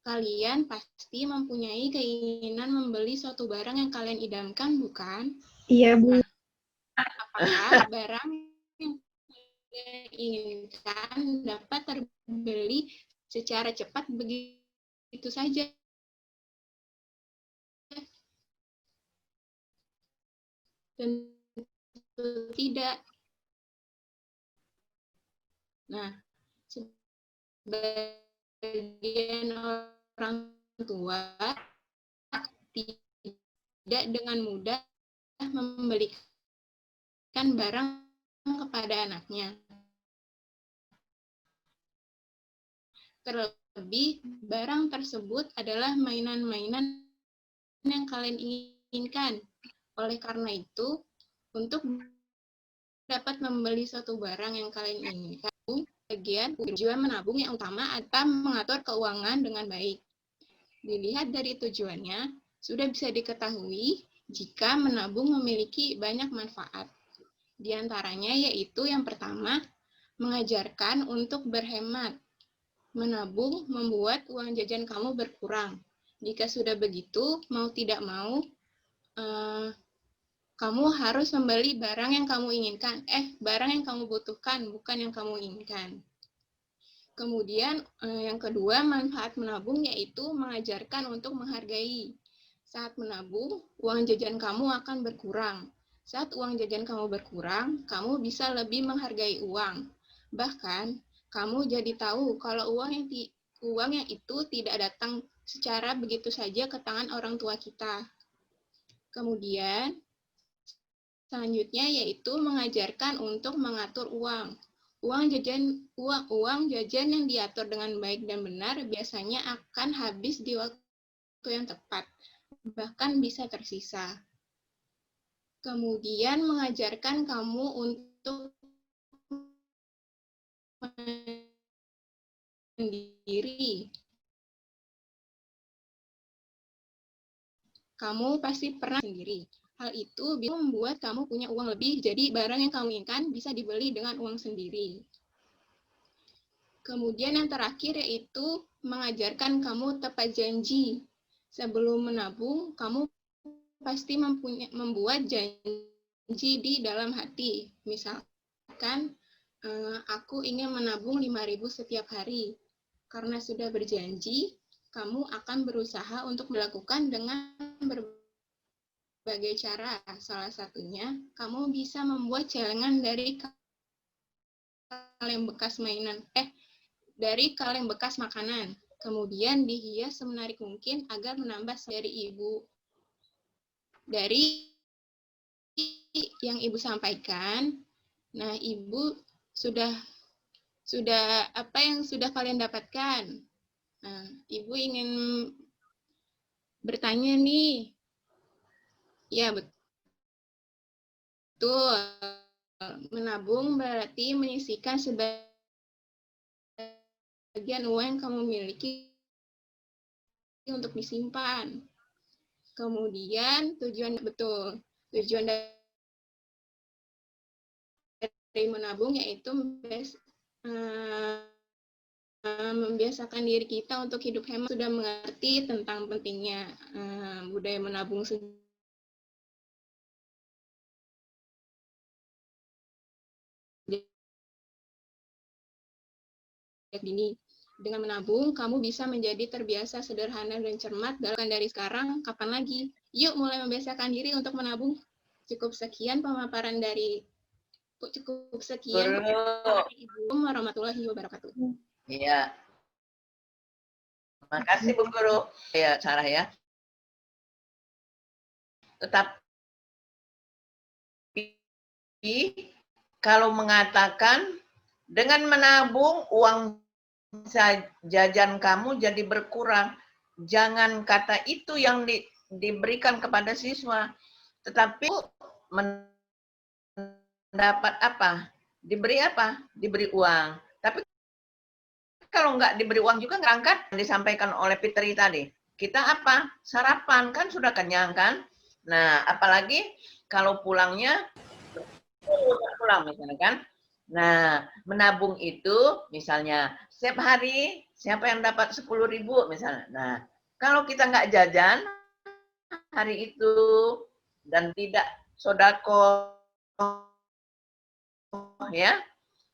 kalian pasti mempunyai keinginan membeli suatu barang yang kalian idamkan, bukan? Iya, Bu. Nah, apakah barang yang kalian inginkan dapat terbeli secara cepat begitu saja? Tentu tidak. Nah, sebagian orang tua tidak dengan mudah membelikan barang kepada anaknya. Terlebih, barang tersebut adalah mainan-mainan yang kalian inginkan. Oleh karena itu, untuk dapat membeli suatu barang yang kalian inginkan, bagian tujuan menabung yang utama adalah mengatur keuangan dengan baik. Dilihat dari tujuannya, sudah bisa diketahui jika menabung memiliki banyak manfaat. Di antaranya yaitu yang pertama, mengajarkan untuk berhemat. Menabung membuat uang jajan kamu berkurang. Jika sudah begitu, mau tidak mau, kamu harus membeli barang yang kamu inginkan. Barang yang kamu butuhkan, bukan yang kamu inginkan. Kemudian yang kedua, manfaat menabung yaitu mengajarkan untuk menghargai. Saat menabung, uang jajan kamu akan berkurang. Saat uang jajan kamu berkurang, kamu bisa lebih menghargai uang. Bahkan, kamu jadi tahu kalau uang yang itu tidak datang secara begitu saja ke tangan orang tua kita. Kemudian, selanjutnya yaitu mengajarkan untuk mengatur uang. Uang jajan yang diatur dengan baik dan benar biasanya akan habis di waktu yang tepat, bahkan bisa tersisa. Kemudian mengajarkan kamu untuk mandiri. kamu pasti pernah sendiri. Hal itu bisa membuat kamu punya uang lebih, jadi barang yang kamu inginkan bisa dibeli dengan uang sendiri. Kemudian yang terakhir yaitu mengajarkan kamu tepat janji. Sebelum menabung, kamu pasti membuat janji di dalam hati. Misalkan, aku ingin menabung 5.000 setiap hari. Karena sudah berjanji, kamu akan berusaha untuk melakukan dengan berbagai cara. Salah satunya, kamu bisa membuat celengan dari kaleng bekas mainan, dari kaleng bekas makanan. Kemudian dihias semenarik mungkin agar menambah dari ibu. Dari yang ibu sampaikan, nah ibu sudah apa yang sudah kalian dapatkan. Nah, ibu ingin bertanya nih. Ya, betul. Menabung berarti menyisihkan sebagian uang yang kamu miliki untuk disimpan. Kemudian tujuan dari menabung yaitu membiasakan diri kita untuk hidup hemat. Sudah mengerti tentang pentingnya budaya menabung sejak dini. Dengan menabung, kamu bisa menjadi terbiasa sederhana dan cermat dari sekarang, kapan lagi? Yuk mulai membiasakan diri untuk menabung. Cukup sekian pemaparan dari Ibu warahmatullahi wabarakatuh. Iya. Makasih Bu Guru. Ya, Sarah ya. Tetapi kalau mengatakan dengan menabung uang jajan kamu jadi berkurang, jangan kata itu yang diberikan kepada siswa, tetapi mendapat apa? Diberi apa? Diberi uang. Tapi kalau nggak diberi uang juga ngangkat, disampaikan oleh Fitri tadi. Kita apa? Sarapan, kan sudah kenyang kan? Nah, apalagi kalau pulangnya pulang misalnya kan. Nah, menabung itu misalnya setiap hari siapa yang dapat 10.000 misalnya. Nah, kalau kita nggak jajan hari itu dan tidak sodako ya.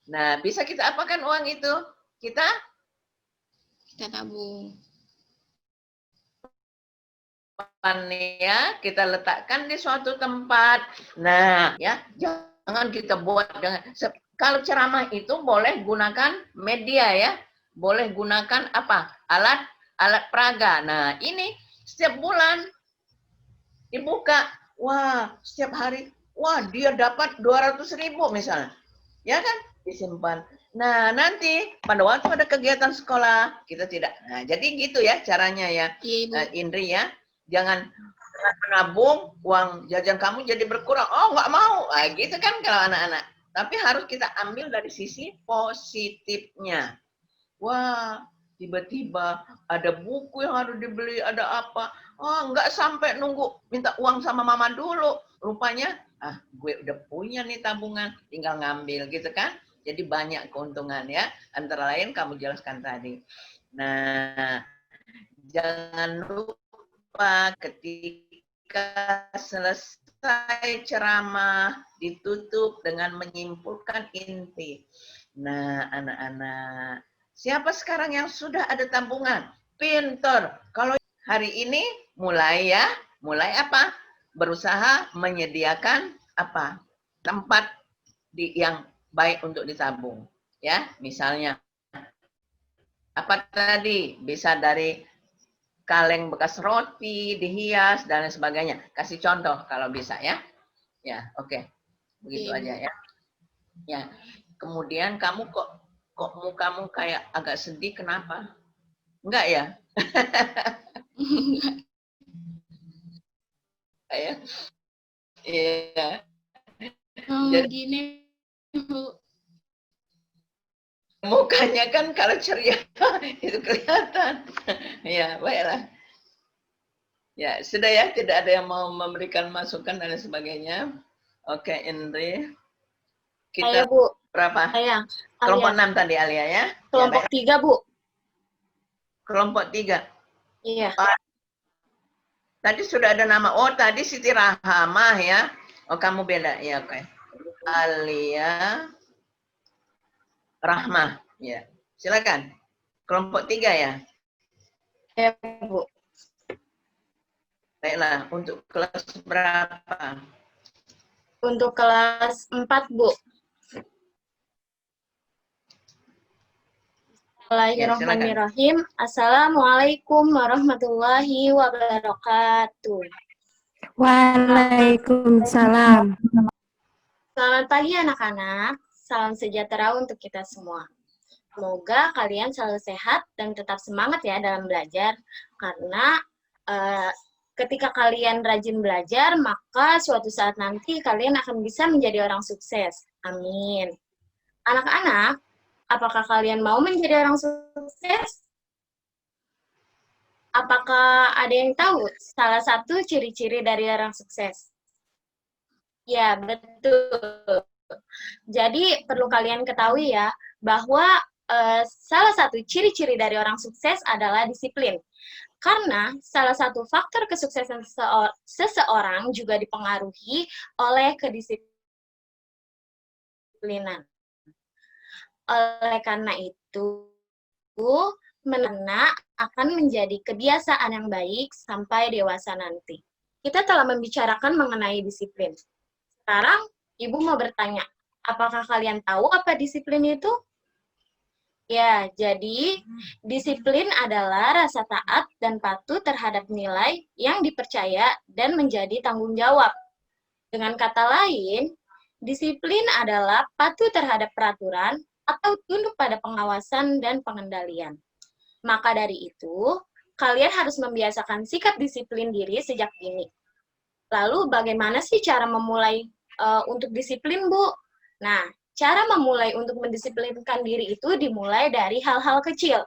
Nah, bisa kita apakan uang itu? Kita tabung. Ya, kita letakkan di suatu tempat. Nah, ya, jangan kita buat dengan kalau ceramah itu boleh gunakan media ya. Boleh gunakan apa? Alat peraga. Nah, ini setiap bulan dibuka. Wah, setiap hari wah, dia dapat 200.000 misalnya. Ya kan? Disimpan. Nah, nanti pada waktu ada kegiatan sekolah, kita tidak. Nah, jadi gitu ya caranya ya, Indri ya. Jangan menabung, uang jajan kamu jadi berkurang. Oh, nggak mau. Nah, gitu kan kalau anak-anak. Tapi harus kita ambil dari sisi positifnya. Wah, tiba-tiba ada buku yang harus dibeli, ada apa. Oh, nggak sampai nunggu minta uang sama mama dulu. Rupanya, gue udah punya nih tabungan, tinggal ngambil gitu kan. Jadi banyak keuntungan ya. Antara lain kamu jelaskan tadi. Nah, jangan lupa ketika selesai ceramah ditutup dengan menyimpulkan inti. Nah, anak-anak, siapa sekarang yang sudah ada tabungan? Pinter. Kalau hari ini mulai ya, mulai apa? Berusaha menyediakan apa? Tempat yang baik untuk ditabung. Ya, misalnya apa tadi? Bisa dari kaleng bekas roti, dihias, dan lain sebagainya. Kasih contoh kalau bisa ya. Ya, oke. Begitu aja ya. Ya. Kemudian kamu kok mukamu kayak agak sedih, kenapa? Enggak ya? Ya. Iya. Jadi gini, Bu. Mukanya kan kalau ceria itu kelihatan. Ya, baiklah. Ya, sudah ya, tidak ada yang mau memberikan masukan dan sebagainya. Oke, Indri. Kita Saya, Bu. berapa? Saya. Kelompok Alia. 6 tadi, Alia ya? Kelompok Ya, 3, Bu. kelompok 3. Iya. Tadi sudah ada nama. Oh, tadi Siti Rahamah ya. Oh, kamu beda. Ya, oke. Alia Rahmah. Ya. Silakan. Kelompok 3 ya. Ya, Bu. Baiklah, untuk kelas berapa? Untuk kelas 4, Bu. Bismillahirrahmanirrahim. Assalamualaikum warahmatullahi wabarakatuh. Waalaikumsalam. Selamat pagi anak-anak. Salam sejahtera untuk kita semua. Semoga kalian selalu sehat dan tetap semangat ya dalam belajar. Karena ketika kalian rajin belajar, maka suatu saat nanti kalian akan bisa menjadi orang sukses. Amin. Anak-anak, apakah kalian mau menjadi orang sukses? Apakah ada yang tahu salah satu ciri-ciri dari orang sukses? Ya, betul. Jadi, perlu kalian ketahui ya, bahwa salah satu ciri-ciri dari orang sukses adalah disiplin. Karena salah satu faktor kesuksesan seseorang juga dipengaruhi oleh kedisiplinan. Oleh karena itu, anak akan menjadi kebiasaan yang baik sampai dewasa nanti. Kita telah membicarakan mengenai disiplin. Sekarang, Ibu mau bertanya, apakah kalian tahu apa disiplin itu? Ya, jadi disiplin adalah rasa taat dan patuh terhadap nilai yang dipercaya dan menjadi tanggung jawab. Dengan kata lain, disiplin adalah patuh terhadap peraturan atau tunduk pada pengawasan dan pengendalian. Maka dari itu, kalian harus membiasakan sikap disiplin diri sejak dini. Lalu bagaimana sih cara memulai untuk disiplin, Bu? Nah, cara memulai untuk mendisiplinkan diri itu dimulai dari hal-hal kecil,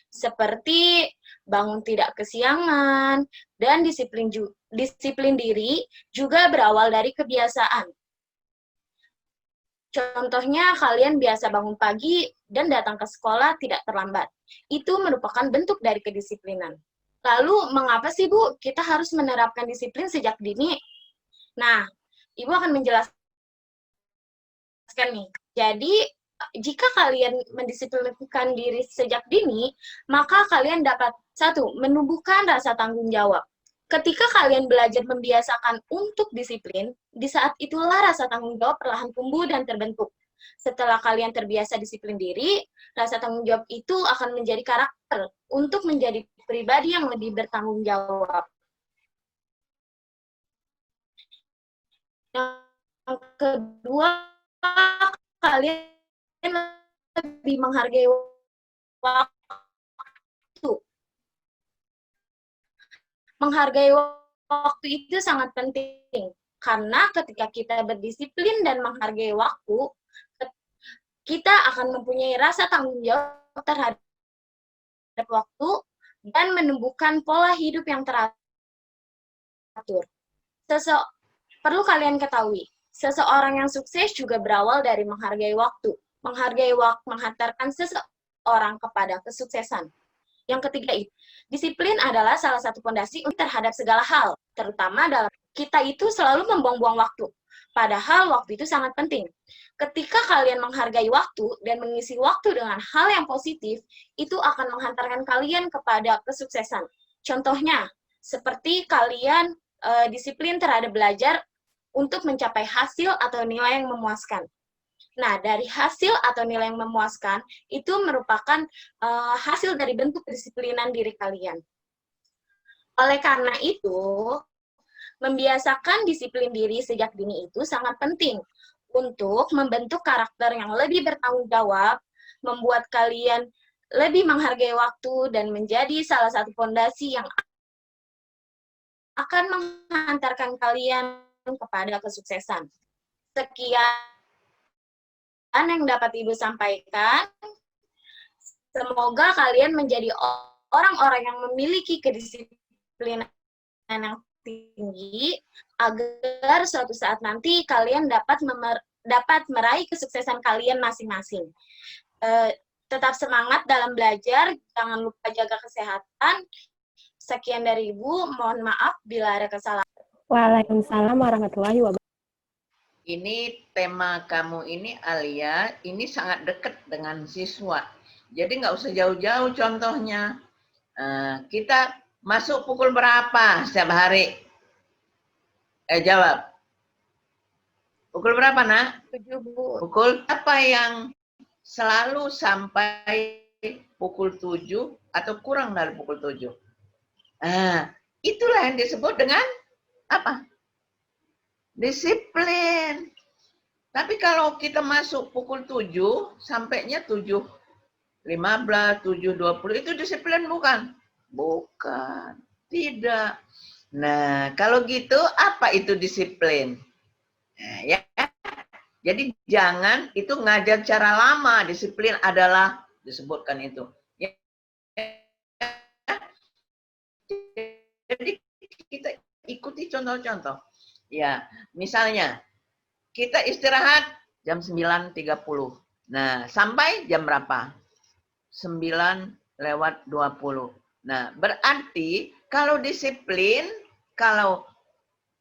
seperti bangun tidak kesiangan, dan disiplin diri juga berawal dari kebiasaan. Contohnya, kalian biasa bangun pagi dan datang ke sekolah tidak terlambat. Itu merupakan bentuk dari kedisiplinan. Lalu, mengapa sih, Bu, kita harus menerapkan disiplin sejak dini? Nah, Ibu akan menjelaskan nih. Jadi, jika kalian mendisiplinkan diri sejak dini, maka kalian dapat, 1, menumbuhkan rasa tanggung jawab. Ketika kalian belajar membiasakan untuk disiplin, di saat itulah rasa tanggung jawab perlahan tumbuh dan terbentuk. Setelah kalian terbiasa disiplin diri, rasa tanggung jawab itu akan menjadi karakter untuk menjadi pribadi yang lebih bertanggung jawab. Yang kedua, kalian lebih menghargai waktu. Menghargai waktu itu sangat penting, karena ketika kita berdisiplin dan menghargai waktu, kita akan mempunyai rasa tanggung jawab terhadap waktu dan menumbuhkan pola hidup yang teratur. Perlu kalian ketahui, seseorang yang sukses juga berawal dari menghargai waktu. Menghargai waktu menghantarkan seseorang kepada kesuksesan. Yang ketiga, disiplin adalah salah satu fondasi terhadap segala hal, terutama dalam kita itu selalu membuang-buang waktu. Padahal waktu itu sangat penting. Ketika kalian menghargai waktu dan mengisi waktu dengan hal yang positif, itu akan menghantarkan kalian kepada kesuksesan. Contohnya, seperti kalian disiplin terhadap belajar untuk mencapai hasil atau nilai yang memuaskan. Nah, dari hasil atau nilai yang memuaskan, itu merupakan hasil dari bentuk kedisiplinan diri kalian. Oleh karena itu, membiasakan disiplin diri sejak dini itu sangat penting untuk membentuk karakter yang lebih bertanggung jawab, membuat kalian lebih menghargai waktu, dan menjadi salah satu fondasi yang akan menghantarkan kalian kepada kesuksesan. Sekian yang dapat Ibu sampaikan. Semoga kalian menjadi orang-orang yang memiliki kedisiplinan yang tinggi agar suatu saat nanti kalian dapat meraih kesuksesan kalian masing-masing. Tetap semangat dalam belajar, jangan lupa jaga kesehatan. Sekian dari Ibu, mohon maaf bila ada kesalahan. Waalaikumsalam warahmatullahi wabarakatuh. Ini tema kamu ini, Alia, ini sangat dekat dengan siswa. Jadi nggak usah jauh-jauh contohnya. Kita masuk pukul berapa setiap hari? Jawab. Pukul berapa, Nak? 7, Bu. Pukul apa yang selalu sampai pukul 7 atau kurang dari pukul 7? Itulah yang disebut dengan apa? Disiplin. Tapi kalau kita masuk pukul 7, sampainya 7.15, 7.20, itu disiplin bukan? Bukan. Tidak. Nah, kalau gitu apa itu disiplin? Nah, ya. Jadi jangan itu ngajar cara lama. Disiplin adalah disebutkan itu. Ya. Jadi kita ikuti contoh-contoh. Ya, misalnya kita istirahat jam 9.30. Nah, sampai jam berapa? 9:20. Nah, berarti kalau disiplin, kalau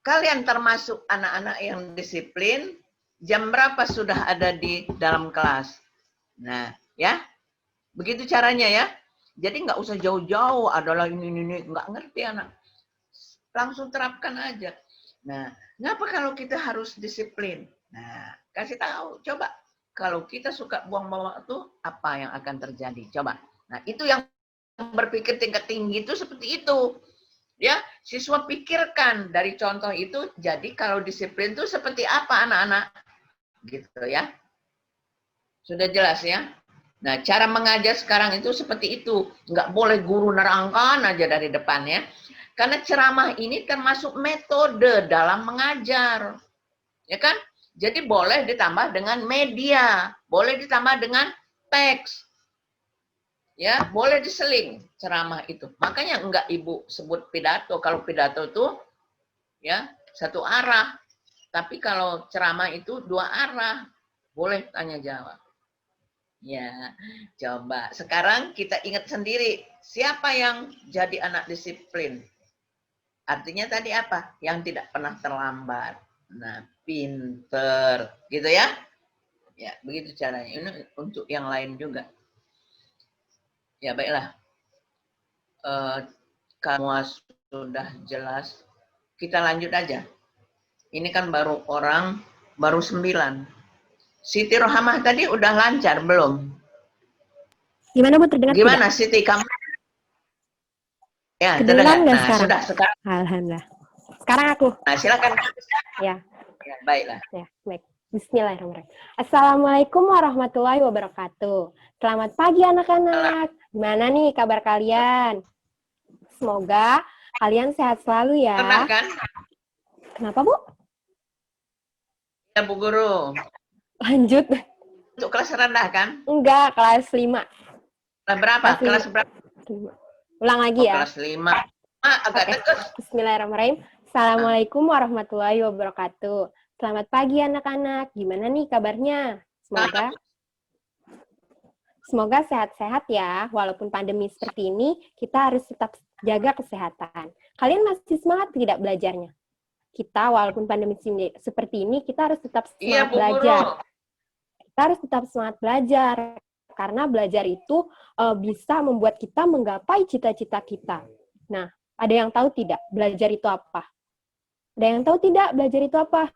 kalian termasuk anak-anak yang disiplin, jam berapa sudah ada di dalam kelas? Nah, ya. Begitu caranya ya. Jadi nggak usah jauh-jauh, adalah ini, nggak ngerti anak. Langsung terapkan aja. Nah, kenapa kalau kita harus disiplin? Nah, kasih tahu, coba. Kalau kita suka buang-buang waktu, apa yang akan terjadi? Coba. Nah, itu yang berpikir tingkat tinggi itu seperti itu. Ya, siswa pikirkan dari contoh itu, jadi kalau disiplin itu seperti apa anak-anak? Gitu ya. Sudah jelas ya? Nah, cara mengajar sekarang itu seperti itu. Nggak boleh guru nerangkan aja dari depan ya. Karena ceramah ini termasuk metode dalam mengajar. Ya kan? Jadi boleh ditambah dengan media. Boleh ditambah dengan teks. Ya, boleh diseling ceramah itu. Makanya enggak Ibu sebut pidato. Kalau pidato itu ya satu arah. Tapi kalau ceramah itu dua arah. Boleh tanya jawab. Ya, coba. Sekarang kita ingat sendiri, siapa yang jadi anak disiplin? Artinya tadi apa? Yang tidak pernah terlambat. Nah, pinter. Gitu ya? Ya, begitu caranya. Ini untuk yang lain juga. Ya, baiklah. Kamu sudah jelas. Kita lanjut aja. Ini kan baru 9. Siti Rohamah tadi udah lancar belum? Gimana Bu, terdengar Gimana tidak? Siti kamu? Ya, Kedengeran nggak Nah, sekarang? sudah sekarang. Alhamdulillah. Sekarang aku. Nah, silakan. Ya. Ya, baiklah. Ya, baik. Bismillahirrahmanirrahim. Assalamualaikum warahmatullahi wabarakatuh. Selamat pagi anak-anak. Gimana nih kabar kalian? Semoga kalian sehat selalu ya. Pernah kan? Kenapa Bu? Ya, Bu Guru. Lanjut. Untuk kelas rendah kan? Enggak, kelas 5. Kelas berapa? Kelas berapa? 5. Ulang lagi ya. Kelas 5. Agak dekat. Bismillahirrahmanirrahim. Assalamualaikum warahmatullahi wabarakatuh. Selamat pagi anak-anak. Gimana nih kabarnya? Semoga sehat-sehat ya. Walaupun pandemi seperti ini, kita harus tetap jaga kesehatan. Kalian masih semangat tidak belajarnya? Kita walaupun pandemi seperti ini, kita harus tetap semangat belajar. Kita harus tetap semangat belajar. Karena belajar itu bisa membuat kita menggapai cita-cita kita. Nah, ada yang tahu tidak belajar itu apa? Ada yang tahu tidak belajar itu apa?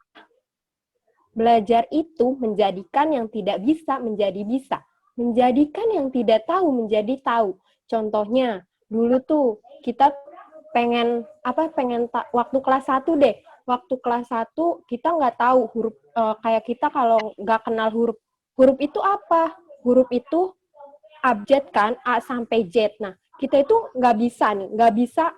Belajar itu menjadikan yang tidak bisa menjadi bisa. Menjadikan yang tidak tahu menjadi tahu. Contohnya, dulu tuh kita waktu kelas 1 deh. Waktu kelas 1 kita nggak tahu huruf, kayak kita kalau nggak kenal huruf. Huruf itu apa? Huruf itu abjad kan, A sampai Z. Nah, kita itu nggak bisa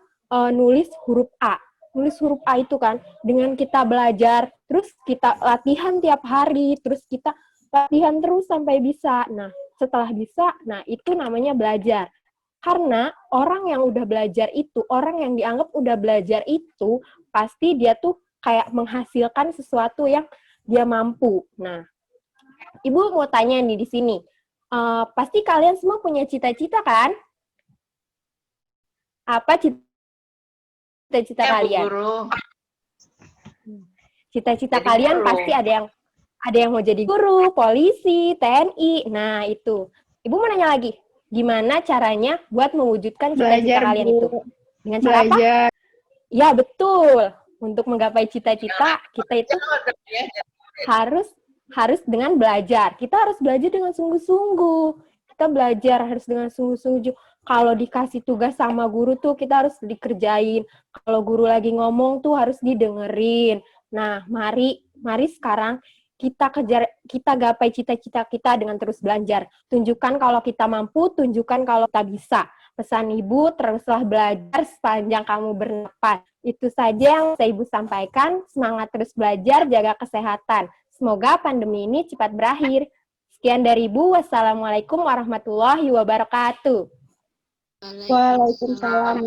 nulis huruf A. Nulis huruf A itu kan, dengan kita belajar, terus kita latihan tiap hari, terus kita latihan terus sampai bisa. Nah, setelah bisa, nah itu namanya belajar. Karena orang yang udah belajar itu, orang yang dianggap udah belajar itu, pasti dia tuh kayak menghasilkan sesuatu yang dia mampu. Nah, Ibu mau tanya nih di sini. Pasti kalian semua punya cita-cita kan? Apa cita-cita Bu kalian? Guru. Cita-cita Jadi kalian guru. pasti ada yang mau jadi guru, polisi, TNI. Nah, itu. Ibu mau nanya lagi, gimana caranya buat mewujudkan cita-cita kalian itu? Dengan cara apa? Ya, betul. Untuk menggapai cita-cita, kita itu harus dengan belajar. Kita harus belajar dengan sungguh-sungguh. Kita belajar harus dengan sungguh-sungguh. Kalau dikasih tugas sama guru tuh kita harus dikerjain. Kalau guru lagi ngomong tuh harus didengerin. Nah, mari sekarang kita gapai cita-cita kita dengan terus belajar. Tunjukkan kalau kita mampu, tunjukkan kalau kita bisa. Pesan Ibu, teruslah belajar sepanjang kamu bernapas. Itu saja yang saya Ibu sampaikan. Semangat terus belajar, jaga kesehatan. Semoga pandemi ini cepat berakhir. Sekian dari Ibu. Wassalamualaikum warahmatullahi wabarakatuh. Waalaikumsalam.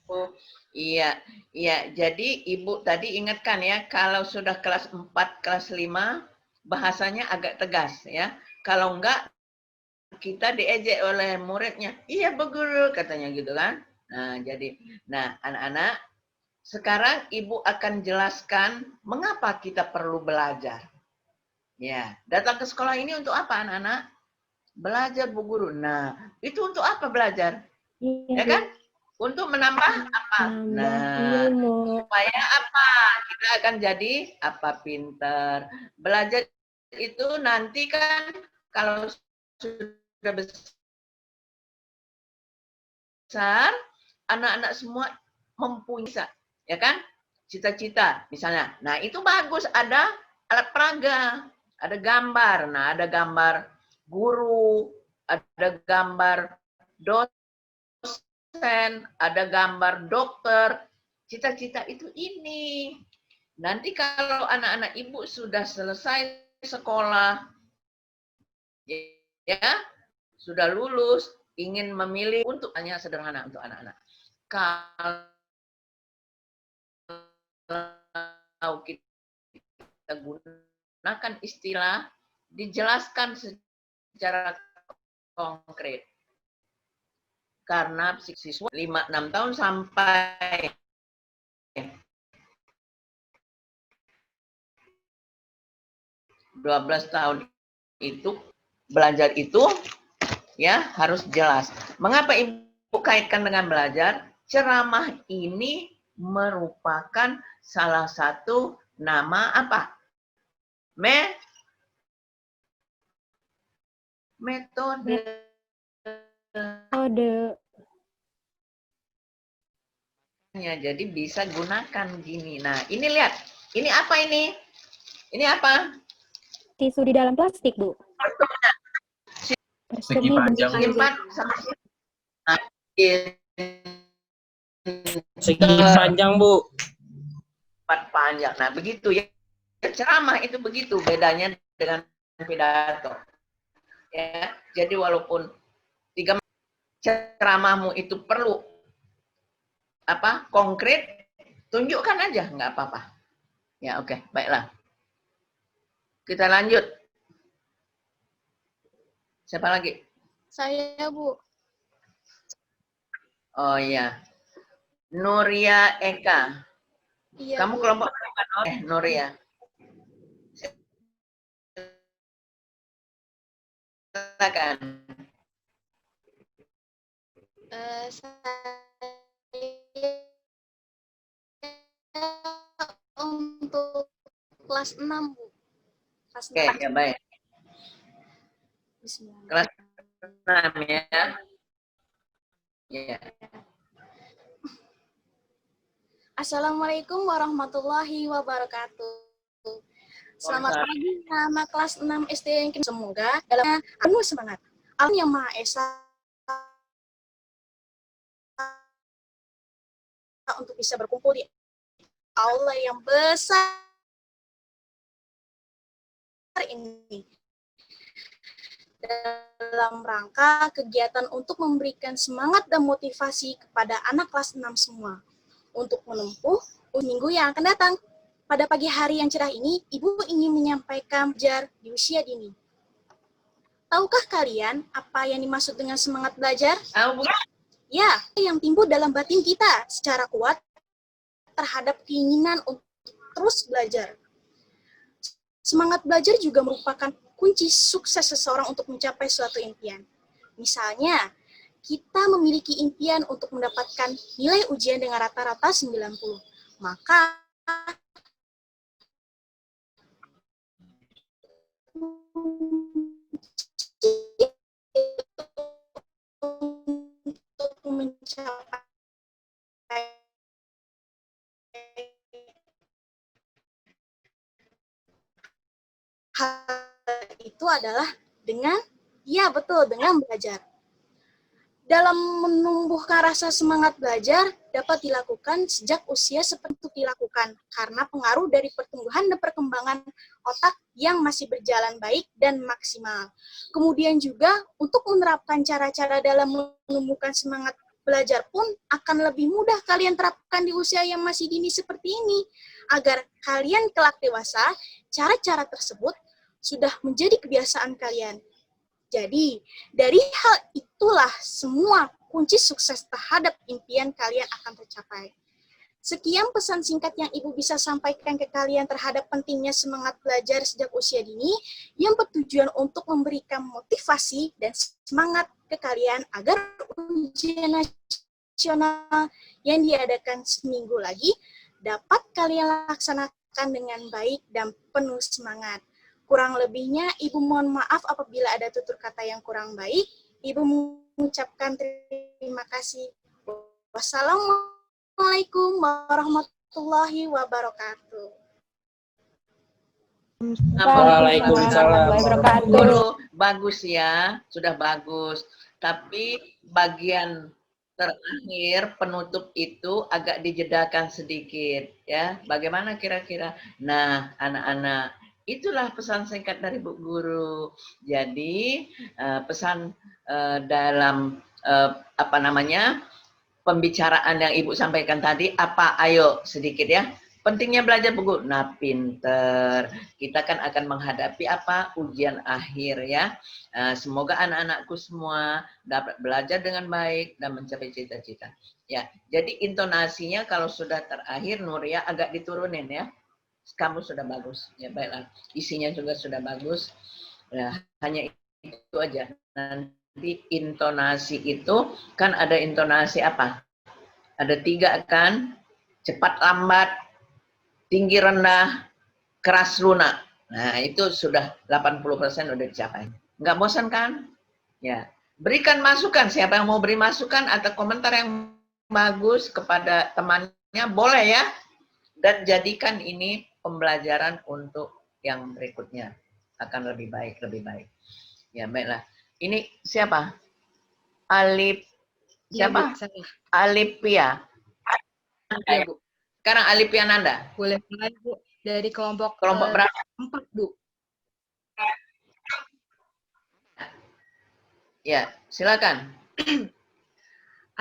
Oh, iya, iya. Jadi Ibu tadi ingatkan ya, kalau sudah kelas 4, kelas 5, bahasanya agak tegas ya. Kalau enggak, kita diejek oleh muridnya. Iya, Bu Guru, katanya gitu kan. Nah, anak-anak, sekarang Ibu akan jelaskan mengapa kita perlu belajar. Ya, datang ke sekolah ini untuk apa, anak-anak? Belajar, Bu Guru. Nah, itu untuk apa belajar? Ya kan? Untuk menambah apa? Nah, supaya apa? Kita akan jadi apa? Pinter. Belajar itu nanti kan kalau sudah besar, anak-anak semua mempunyai, ya kan? Cita-cita misalnya. Nah, itu bagus, ada alat peraga, ada gambar. Nah, ada gambar guru, ada gambar dosen, ada gambar dokter. Cita-cita itu ini. Nanti kalau anak-anak Ibu sudah selesai sekolah, ya, sudah lulus, ingin memilih untuk hanya sederhana untuk anak-anak. Kalau kita gunakan istilah, dijelaskan secara konkret. Karena siswa 5-6 tahun sampai 12 tahun itu belajar itu ya harus jelas. Mengapa Ibu kaitkan dengan belajar? Ceramah ini merupakan salah satu nama apa? Metode. Ya, jadi bisa gunakan gini. Nah, ini lihat. Ini apa ini? Ini apa? Tisu di dalam plastik, Bu. Segi panjang. Segi panjang, Bu. Panjang. Nah, begitu ya. Ceramah itu begitu bedanya dengan pidato. Ya, jadi walaupun 3 ceramahmu itu perlu apa? Konkret, tunjukkan aja, nggak apa-apa. Ya, oke, baiklah. Kita lanjut. Siapa lagi? Saya, Bu. Oh iya. Nuria Eka. Iya, Kamu Bu. kelompok berapa, Nuria? Silakan. Saya untuk kelas 6, Bu. Kelas 6. Oke, ya baik. Bismillah. Kelas 6 ya. Ya. Assalamualaikum warahmatullahi wabarakatuh. Selamat pagi, nama kelas 6 SD yang kini. Semoga dalamnya penuh semangat. Allah yang Maha Esa untuk bisa berkumpul di Allah yang besar ini. dalam rangka kegiatan untuk memberikan semangat dan motivasi kepada anak kelas 6 semua untuk menempuh minggu yang akan datang. Pada pagi hari yang cerah ini, Ibu ingin menyampaikan belajar di usia dini. Tahukah kalian apa yang dimaksud dengan semangat belajar? Ya, yang timbul dalam batin kita secara kuat terhadap keinginan untuk terus belajar. Semangat belajar juga merupakan kunci sukses seseorang untuk mencapai suatu impian. Misalnya, kita memiliki impian untuk mendapatkan nilai ujian dengan rata-rata 90. Maka, untuk mencapai hal itu adalah dengan belajar. Dalam menumbuhkan rasa semangat belajar dapat dilakukan sejak usia seperti itu dilakukan karena pengaruh dari pertumbuhan dan perkembangan otak yang masih berjalan baik dan maksimal. Kemudian juga untuk menerapkan cara-cara dalam menumbuhkan semangat belajar pun akan lebih mudah kalian terapkan di usia yang masih dini seperti ini. Agar kalian kelak dewasa, cara-cara tersebut sudah menjadi kebiasaan kalian. Jadi, dari hal itulah semua kunci sukses terhadap impian kalian akan tercapai. Sekian pesan singkat yang Ibu bisa sampaikan ke kalian terhadap pentingnya semangat belajar sejak usia dini yang bertujuan untuk memberikan motivasi dan semangat ke kalian agar ujian nasional yang diadakan seminggu lagi dapat kalian laksanakan dengan baik dan penuh semangat. Kurang lebihnya, Ibu mohon maaf apabila ada tutur kata yang kurang baik. Ibu mengucapkan terima kasih. Wassalamualaikum warahmatullahi wabarakatuh. Waalaikumsalam. Guru, bagus ya, sudah bagus. Tapi bagian terakhir penutup itu agak dijedakan sedikit, ya. Bagaimana kira-kira? Nah, anak-anak, itulah pesan singkat dari Bu Guru. Jadi pesan dalam pembicaraan yang Ibu sampaikan tadi apa? Ayo sedikit ya. Pentingnya belajar Bu Guru. Nah, pinter. Kita kan akan menghadapi ujian akhir ya. Semoga anak-anakku semua dapat belajar dengan baik dan mencapai cita-cita. Ya, jadi intonasinya kalau sudah terakhir Nuria agak diturunin ya. Kamu sudah bagus, ya baiklah. Isinya juga sudah bagus. Nah, hanya itu aja. Nanti intonasi itu kan ada intonasi apa? Ada 3 kan? Cepat lambat, tinggi rendah, keras lunak. Nah, itu sudah 80% udah dicapai. Nggak bosan kan? Ya. Berikan masukan. Siapa yang mau beri masukan atau komentar yang bagus kepada temannya, boleh ya. Dan jadikan ini pembelajaran untuk yang berikutnya akan lebih baik. Ya, baiklah. Ini siapa? Siapa? Alipia. Ya, Bu. Sekarang Alipia Nanda. Boleh mulai, Bu. Dari kelompok berapa? 4, Bu. Ya, silakan.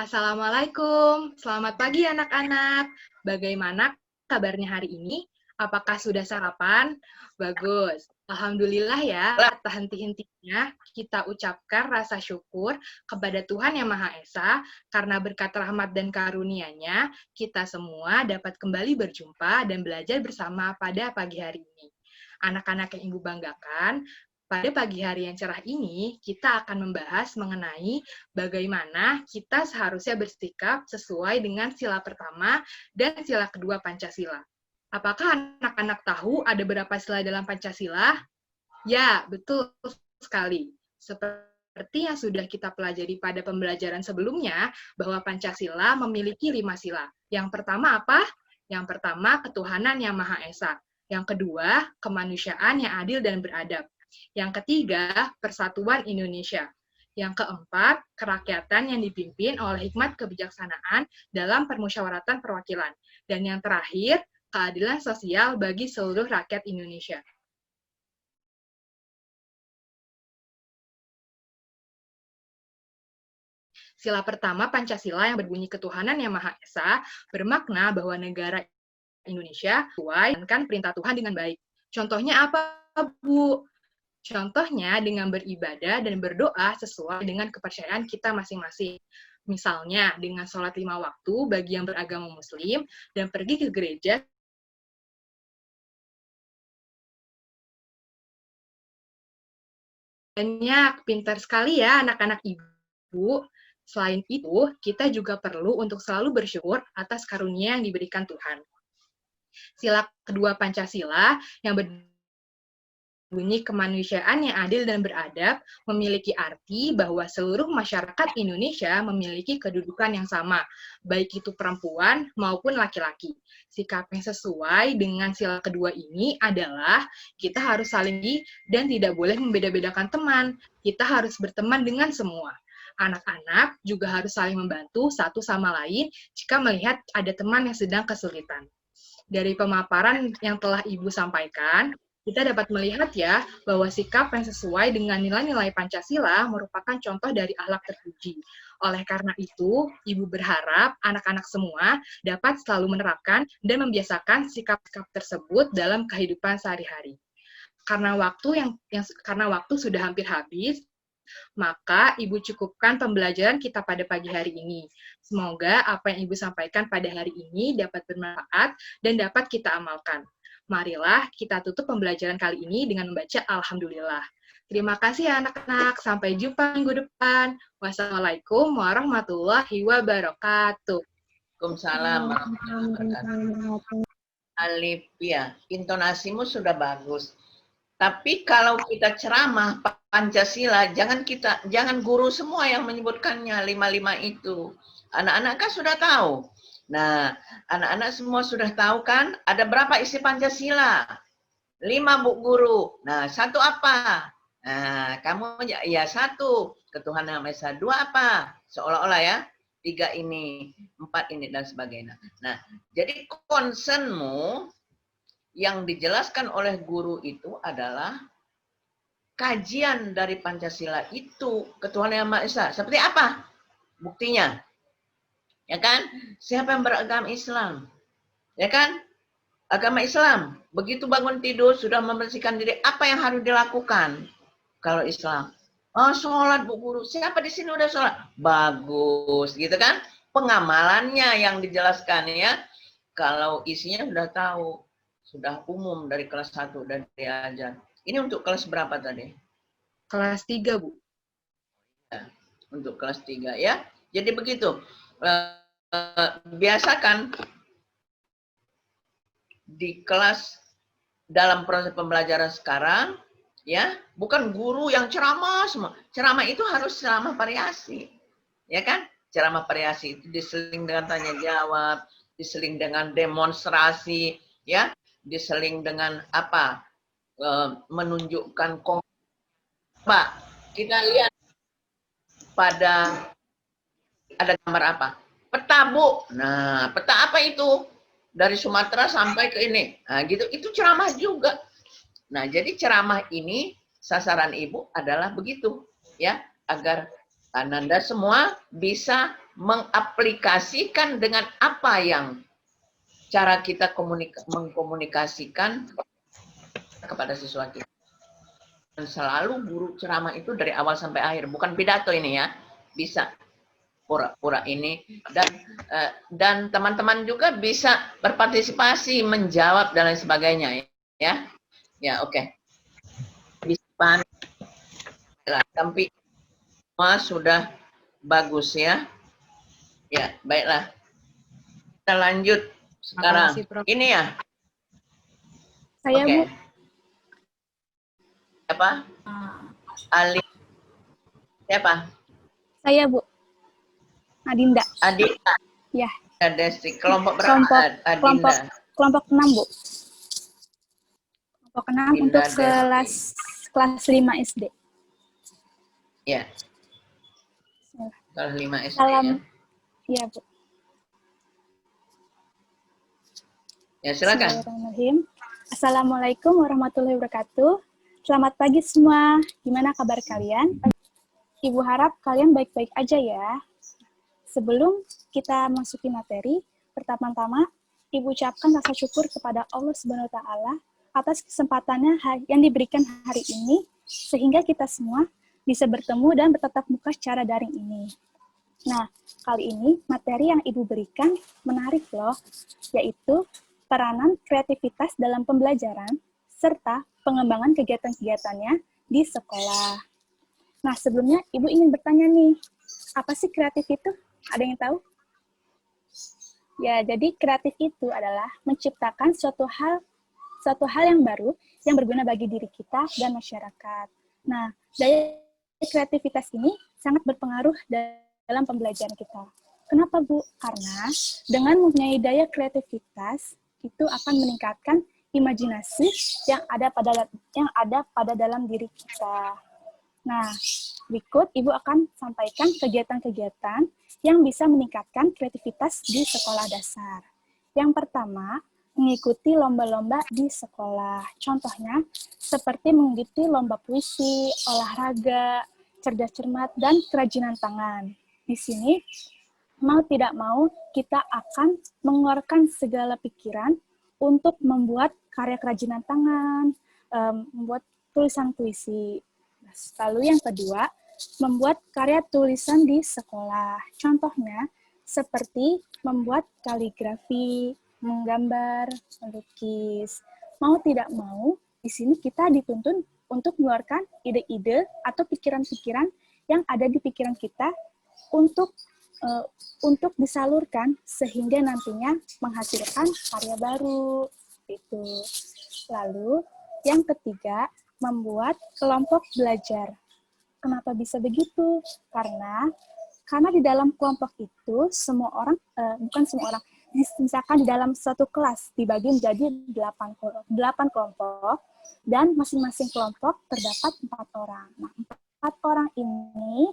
Assalamualaikum. Selamat pagi anak-anak. Bagaimana kabarnya hari ini? Apakah sudah sarapan? Bagus. Alhamdulillah ya, tak henti-hentinya kita ucapkan rasa syukur kepada Tuhan Yang Maha Esa, karena berkat rahmat dan karunia-Nya, kita semua dapat kembali berjumpa dan belajar bersama pada pagi hari ini. Anak-anak yang Ibu banggakan, pada pagi hari yang cerah ini, kita akan membahas mengenai bagaimana kita seharusnya bersikap sesuai dengan sila pertama dan sila kedua Pancasila. Apakah anak-anak tahu ada berapa sila dalam Pancasila? Ya, betul sekali. Seperti yang sudah kita pelajari pada pembelajaran sebelumnya, bahwa Pancasila memiliki 5 sila. Yang pertama apa? Yang pertama, ketuhanan yang Maha Esa. Yang kedua, kemanusiaan yang adil dan beradab. Yang ketiga, persatuan Indonesia. Yang keempat, kerakyatan yang dipimpin oleh hikmat kebijaksanaan dalam permusyawaratan perwakilan. Dan yang terakhir, keadilan sosial bagi seluruh rakyat Indonesia. Sila pertama Pancasila yang berbunyi ketuhanan yang Maha Esa bermakna bahwa negara Indonesia sesuai dengan perintah Tuhan dengan baik. Contohnya apa, Bu? Contohnya dengan beribadah dan berdoa sesuai dengan kepercayaan kita masing-masing. Misalnya dengan sholat 5 waktu bagi yang beragama Muslim dan pergi ke gereja. Banyak, pintar sekali ya anak-anak Ibu. Selain itu, kita juga perlu untuk selalu bersyukur atas karunia yang diberikan Tuhan. Sila kedua Pancasila yang berbunyi kemanusiaan yang adil dan beradab memiliki arti bahwa seluruh masyarakat Indonesia memiliki kedudukan yang sama, baik itu perempuan maupun laki-laki. Sikap yang sesuai dengan sila kedua ini adalah kita harus saling dan tidak boleh membeda-bedakan teman. Kita harus berteman dengan semua. Anak-anak juga harus saling membantu satu sama lain jika melihat ada teman yang sedang kesulitan. Dari pemaparan yang telah Ibu sampaikan, kita dapat melihat ya bahwa sikap yang sesuai dengan nilai-nilai Pancasila merupakan contoh dari akhlak terpuji. Oleh karena itu, Ibu berharap anak-anak semua dapat selalu menerapkan dan membiasakan sikap-sikap tersebut dalam kehidupan sehari-hari. Karena waktu sudah hampir habis, maka Ibu cukupkan pembelajaran kita pada pagi hari ini. Semoga apa yang Ibu sampaikan pada hari ini dapat bermanfaat dan dapat kita amalkan. Marilah kita tutup pembelajaran kali ini dengan membaca Alhamdulillah. Terima kasih ya anak-anak. Sampai jumpa minggu depan. Wassalamualaikum warahmatullahi wabarakatuh. Waalaikumsalam warahmatullahi wabarakatuh. Alif, ya, intonasimu sudah bagus. Tapi kalau kita ceramah Pancasila, jangan guru semua yang menyebutkannya 55 itu. Anak-anak kan sudah tahu. Nah, anak-anak semua sudah tahu kan? Ada berapa isi Pancasila? 5, Bu Guru. Nah, 1 apa? Nah, kamu ya 1. Ketuhanan yang Maha Esa. 2 apa? Seolah-olah ya. 3 ini, 4 ini, dan sebagainya. Nah, jadi concernmu yang dijelaskan oleh guru itu adalah kajian dari Pancasila itu, ketuhanan yang Maha Esa. Seperti apa? Buktinya. Ya kan? Siapa yang beragama Islam? Ya kan? Agama Islam. Begitu bangun tidur, sudah membersihkan diri, apa yang harus dilakukan? Kalau Islam. Oh, sholat, Bu Guru. Siapa di sini udah sholat? Bagus. Gitu kan? Pengamalannya yang dijelaskan ya. Kalau isinya sudah tahu. Sudah umum dari kelas 1 dan diajar. Ini untuk kelas berapa tadi? Kelas 3, Bu. Ya, untuk kelas 3 ya. Jadi begitu. Biasakan di kelas dalam proses pembelajaran sekarang, ya, bukan guru yang ceramah semua. Ceramah itu harus ceramah variasi. Ya kan? Ceramah variasi itu diseling dengan tanya jawab, diseling dengan demonstrasi, ya. Diseling dengan apa? Menunjukkan Pak, kita lihat pada ada gambar apa? Peta, Bu. Nah, peta apa itu? Dari Sumatera sampai ke ini. Nah, gitu. Itu ceramah juga. Nah, jadi ceramah ini sasaran Ibu adalah begitu, ya, agar Ananda semua bisa mengaplikasikan dengan apa yang cara kita mengkomunikasikan kepada siswa kita. Dan selalu guru ceramah itu dari awal sampai akhir, bukan pidato ini ya, bisa pura-pura ini, dan teman-teman juga bisa berpartisipasi, menjawab dan lain sebagainya ya. Ya, oke. Bisa tapi semua sudah bagus ya. Ya, baiklah. Kita lanjut. Sekarang, ini ya. Saya, Bu. Siapa? Ali. Siapa? Saya, Bu. Adinda. Adinda. Ya. Desti. Kelompok berapa, Adinda? Kelompok 6, Bu. Kelompok 6 Adinda untuk Desti. kelas 5 SD. Ya. Kelas 5 SD Salam. ya. Iya, Bu. Ya, silakan. Bismillahirrahmanirrahim. Assalamualaikum warahmatullahi wabarakatuh. Selamat pagi semua. Gimana kabar kalian? Ibu harap kalian baik-baik aja ya. sebelum kita masuki materi, pertama-tama Ibu ucapkan rasa syukur kepada Allah Subhanahu wa taala atas kesempatannya yang diberikan hari ini sehingga kita semua bisa bertemu dan bertatap muka secara daring ini. Nah, kali ini materi yang Ibu berikan menarik loh, yaitu peranan kreativitas dalam pembelajaran serta pengembangan kegiatan-kegiatannya di sekolah. Nah, sebelumnya Ibu ingin bertanya nih, apa sih kreatif itu? Ada yang tahu? Ya, jadi kreatif itu adalah menciptakan suatu hal yang baru yang berguna bagi diri kita dan masyarakat. Nah, daya kreativitas ini sangat berpengaruh dalam pembelajaran kita. Kenapa, Bu? Karena dengan mempunyai daya kreativitas itu akan meningkatkan imajinasi yang ada pada dalam diri kita. Nah, berikut Ibu akan sampaikan kegiatan-kegiatan yang bisa meningkatkan kreativitas di sekolah dasar. Yang pertama, mengikuti lomba-lomba di sekolah. Contohnya, seperti mengikuti lomba puisi, olahraga, cerdas cermat, dan kerajinan tangan. Di sini, mau tidak mau, kita akan mengeluarkan segala pikiran untuk membuat karya kerajinan tangan, membuat tulisan puisi. Lalu yang kedua, membuat karya tulisan di sekolah. Contohnya, seperti membuat kaligrafi, menggambar, melukis. Mau tidak mau, di sini kita dituntun untuk mengeluarkan ide-ide atau pikiran-pikiran yang ada di pikiran kita untuk disalurkan sehingga nantinya menghasilkan karya baru. Itu. Lalu, yang ketiga, membuat kelompok belajar. Kenapa bisa begitu? Karena di dalam kelompok itu semua orang, bukan semua orang, misalkan di dalam satu kelas dibagi menjadi 8 kelompok dan masing-masing kelompok terdapat 4 orang. Nah, 4 orang ini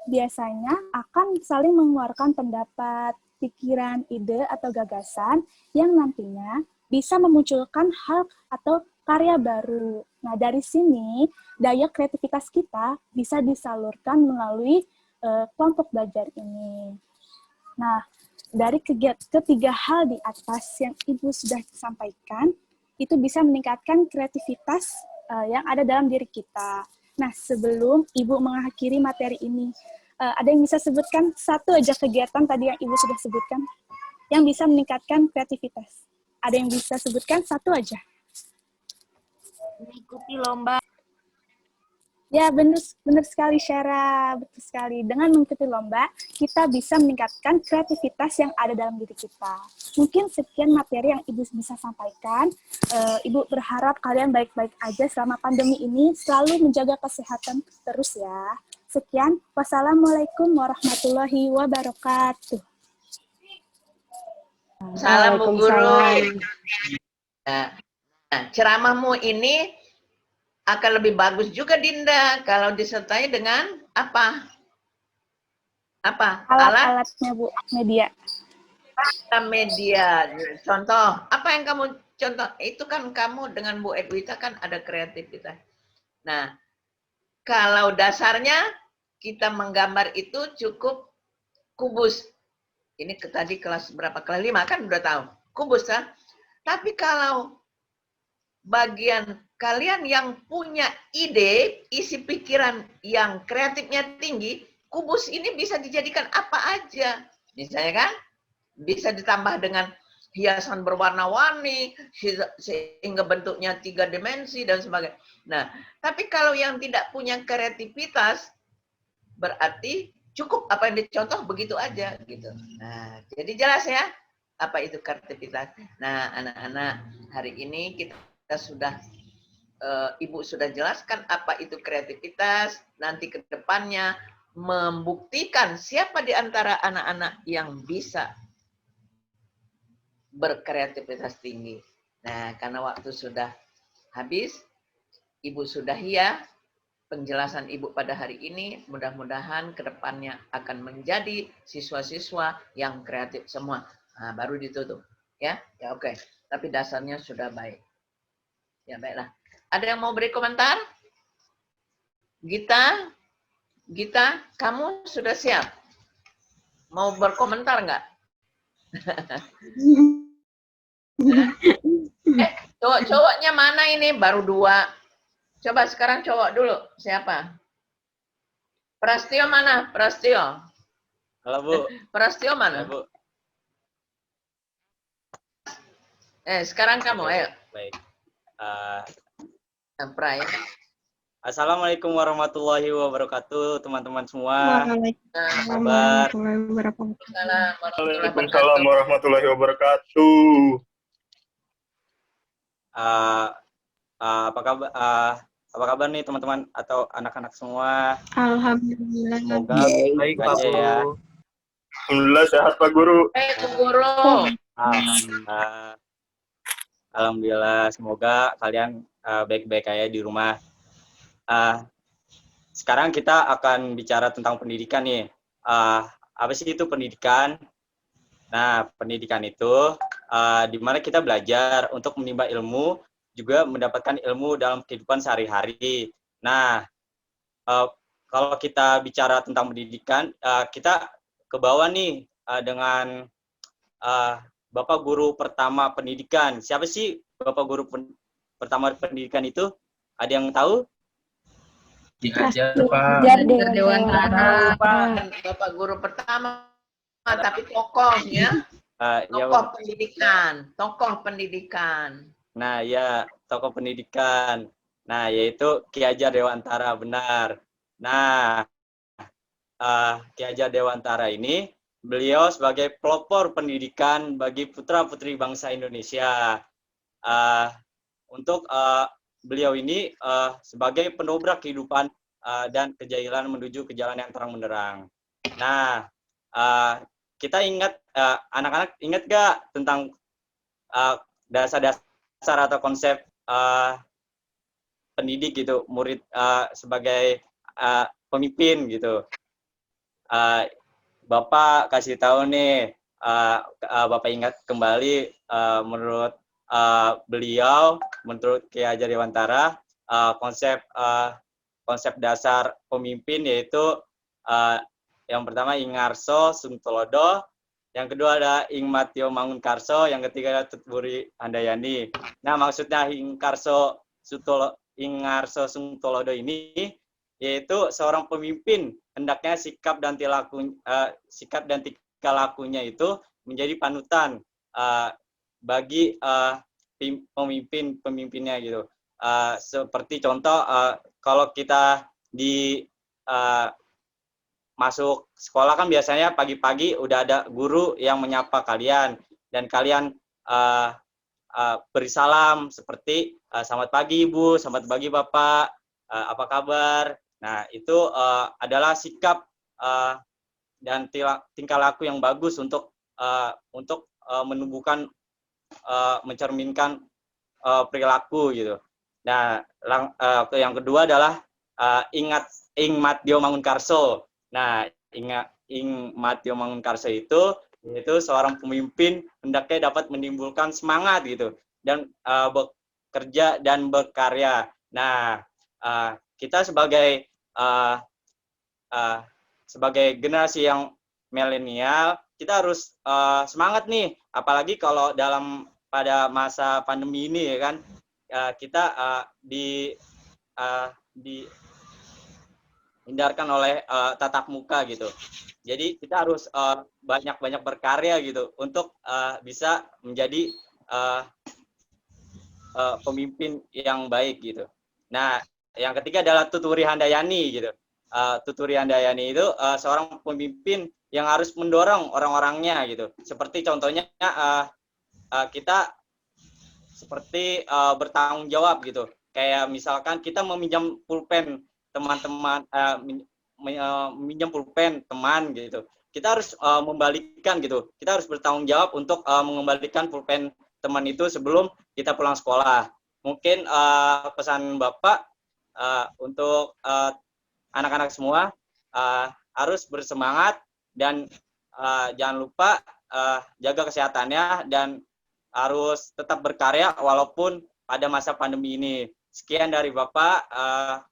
biasanya akan saling mengeluarkan pendapat, pikiran, ide, atau gagasan yang nantinya bisa memunculkan hal atau karya baru. Nah, dari sini, daya kreativitas kita bisa disalurkan melalui kelompok belajar ini. Nah, dari ketiga hal di atas yang Ibu sudah sampaikan, itu bisa meningkatkan kreativitas yang ada dalam diri kita. Nah, sebelum Ibu mengakhiri materi ini, ada yang bisa sebutkan satu aja kegiatan tadi yang Ibu sudah sebutkan, yang bisa meningkatkan kreativitas? Ada yang bisa sebutkan satu aja? Mengikuti lomba. Ya, benar sekali, Syara. Betul sekali. Dengan mengikuti lomba, kita bisa meningkatkan kreativitas yang ada dalam diri kita. Mungkin sekian materi yang Ibu bisa sampaikan. Ibu berharap kalian baik-baik aja selama pandemi ini, selalu menjaga kesehatan terus ya. Sekian. Wassalamualaikum warahmatullahi wabarakatuh. Salam Bu Guru. Nah, ceramahmu ini akan lebih bagus juga, Dinda, kalau disertai dengan apa? Alat-alatnya, Bu, media. Media. Contoh, apa yang kamu contoh? Itu kan kamu dengan Bu Edwita kan ada kreativitas. Nah, kalau dasarnya kita menggambar itu cukup kubus. Ini tadi kelas berapa? Kelas 5 kan udah tahu. Kubus kan? Tapi kalau bagian kalian yang punya ide, isi pikiran yang kreatifnya tinggi, kubus ini bisa dijadikan apa aja. Misalnya kan, bisa ditambah dengan hiasan berwarna-warni, sehingga bentuknya 3 dimensi, dan sebagainya. Nah, tapi kalau yang tidak punya kreativitas, berarti cukup apa yang dicontoh begitu aja. Gitu. Nah, jadi jelas ya, apa itu kreativitas. Nah, anak-anak, hari ini kita sudah Ibu sudah jelaskan apa itu kreativitas, nanti ke depannya membuktikan siapa di antara anak-anak yang bisa berkreativitas tinggi. Nah, karena waktu sudah habis, Ibu sudahi ya penjelasan Ibu pada hari ini. Mudah-mudahan ke depannya akan menjadi siswa-siswa yang kreatif semua. Nah, baru ditutup. Ya, oke. Tapi dasarnya sudah baik. Ya, baiklah. Ada yang mau beri komentar? Gita, kamu sudah siap? Mau berkomentar nggak? Cowok-cowoknya mana ini? Baru 2. Coba sekarang cowok dulu. Siapa? Prastio mana? Prastio. Halo Bu. Prastio mana? Halo Bu. Sekarang kamu, ayo. Baik. Pra, ya. Assalamualaikum warahmatullahi wabarakatuh, teman-teman semua. Waalaikumsalam Waalaikumsalam warahmatullahi wabarakatuh. Apa kabar nih teman-teman atau anak-anak semua? Alhamdulillah. Semoga baik aja ya. Alhamdulillah sehat Pak Guru. Pak Guru. Alhamdulillah, semoga kalian baik-baik aja di rumah. Sekarang kita akan bicara tentang pendidikan nih. Apa sih itu pendidikan? Nah, pendidikan itu di mana kita belajar untuk menimba ilmu, juga mendapatkan ilmu dalam kehidupan sehari-hari. Nah, kalau kita bicara tentang pendidikan, kita ke bawah nih dengan Bapak Guru Pertama Pendidikan. Siapa sih Bapak Guru Pertama Pendidikan itu? Ada yang tahu? Diajar Pak. Dewantara. Bapak Guru Pertama, tapi tokoh ya. Tokoh pendidikan. Tokoh pendidikan. Nah, ya, tokoh pendidikan. Nah, yaitu Ki Hajar Dewantara, benar. Nah, Ki Hajar Dewantara ini, beliau sebagai pelopor pendidikan bagi putra-putri bangsa Indonesia. Untuk beliau ini sebagai pendobrak kehidupan dan kejailan menuju ke jalan yang terang benderang. Nah, kita ingat, anak-anak ingat gak tentang dasar-dasar atau konsep pendidik gitu, murid sebagai pemimpin gitu. Bapak kasih tahu nih, Bapak ingat kembali menurut beliau, menurut Ki Hajar Dewantara, konsep dasar pemimpin yaitu yang pertama Ingarso Sungtolodo, yang kedua ada Ing Matio Mangunkarso, yang ketiga ada Tutburi Handayani. Nah, maksudnya Ingarso Sungtolodo ini yaitu seorang pemimpin, hendaknya sikap dan tingkah lakunya itu menjadi panutan bagi pemimpinnya gitu. Seperti contoh, kalau kita di masuk sekolah kan biasanya pagi-pagi udah ada guru yang menyapa kalian, dan kalian beri salam seperti selamat pagi Ibu, selamat pagi Bapak, apa kabar. Nah, itu adalah sikap dan tingkah laku yang bagus untuk menumbuhkan, mencerminkan perilaku gitu. Nah, yang kedua adalah Ing Matio Mangunkarso. Nah, Ing Matio Mangunkarso itu seorang pemimpin hendaknya dapat menimbulkan semangat gitu dan bekerja dan berkarya. Nah, kita sebagai generasi yang milenial, kita harus semangat nih, apalagi kalau pada masa pandemi ini ya kan, kita dihindarkan oleh tatap muka gitu. Jadi kita harus banyak-banyak berkarya gitu untuk bisa menjadi pemimpin yang baik gitu. Nah, yang ketiga adalah Tuturi Handayani gitu. Tuturi Handayani itu seorang pemimpin yang harus mendorong orang-orangnya gitu. Seperti contohnya kita seperti bertanggung jawab gitu. Kayak misalkan kita meminjam pulpen teman-teman, meminjam pulpen teman gitu. Kita harus membalikkan gitu. Kita harus bertanggung jawab untuk mengembalikan pulpen teman itu sebelum kita pulang sekolah. Mungkin pesan Bapak untuk anak-anak semua harus bersemangat dan jangan lupa jaga kesehatannya dan harus tetap berkarya walaupun pada masa pandemi ini. Sekian dari Bapak,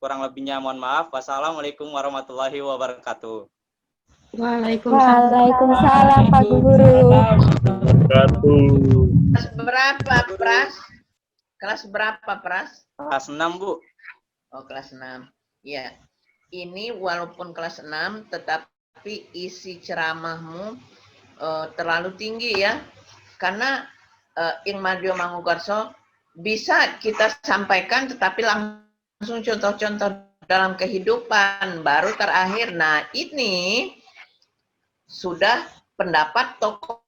kurang lebihnya mohon maaf. Wassalamualaikum warahmatullahi wabarakatuh. Waalaikumsalam Pak Guru. Kelas berapa, Pras? Kelas berapa, Pras? Kelas 6, Bu. Oh, kelas 6. Iya. Ini walaupun kelas 6, tetapi isi ceramahmu terlalu tinggi ya. Karena Ing Madio Mangugarso bisa kita sampaikan, tetapi langsung contoh-contoh dalam kehidupan, baru terakhir. Nah, ini sudah pendapat tokoh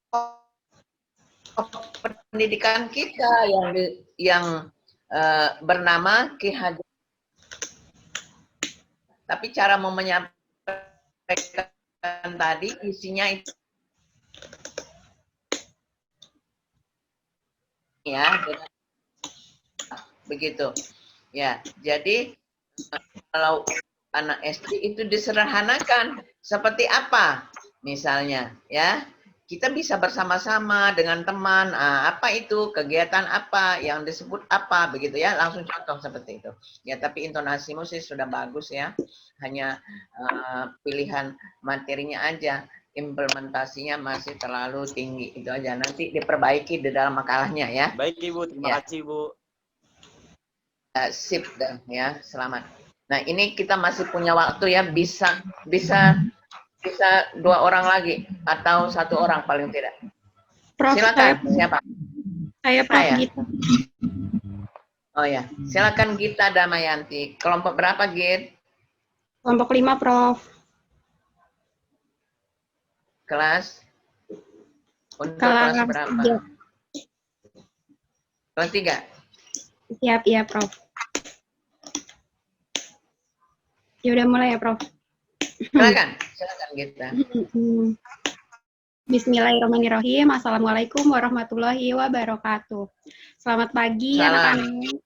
pendidikan kita yang bernama Ki Hajar. Tapi cara mau menyampaikan tadi isinya itu ya, begitu. Ya, jadi kalau anak SD itu disederhanakan seperti apa? Misalnya, ya, kita bisa bersama-sama dengan teman, apa itu, kegiatan apa, yang disebut apa, begitu ya, langsung contoh seperti itu. Ya, tapi intonasimu sih sudah bagus ya, hanya pilihan materinya aja, implementasinya masih terlalu tinggi, itu aja. Nanti diperbaiki di dalam makalahnya ya. Baik Ibu, terima kasih Bu. Sip dan ya, selamat. Nah, ini kita masih punya waktu ya, bisa 2 orang lagi atau 1 orang paling tidak. Prof, Silakan. Siapa? Saya Prof Gita. Oh ya, silakan Gita Damayanti. Kelompok berapa, Git? Kelompok 5, Prof. Kelas? Untuk kelas berapa? 3. Kelas 3? Siap, iya, Prof. Ya udah mulai ya, Prof. Silakan Gita. Bismillahirrahmanirrahim. Assalamualaikum warahmatullahi wabarakatuh. Selamat pagi anak-anak.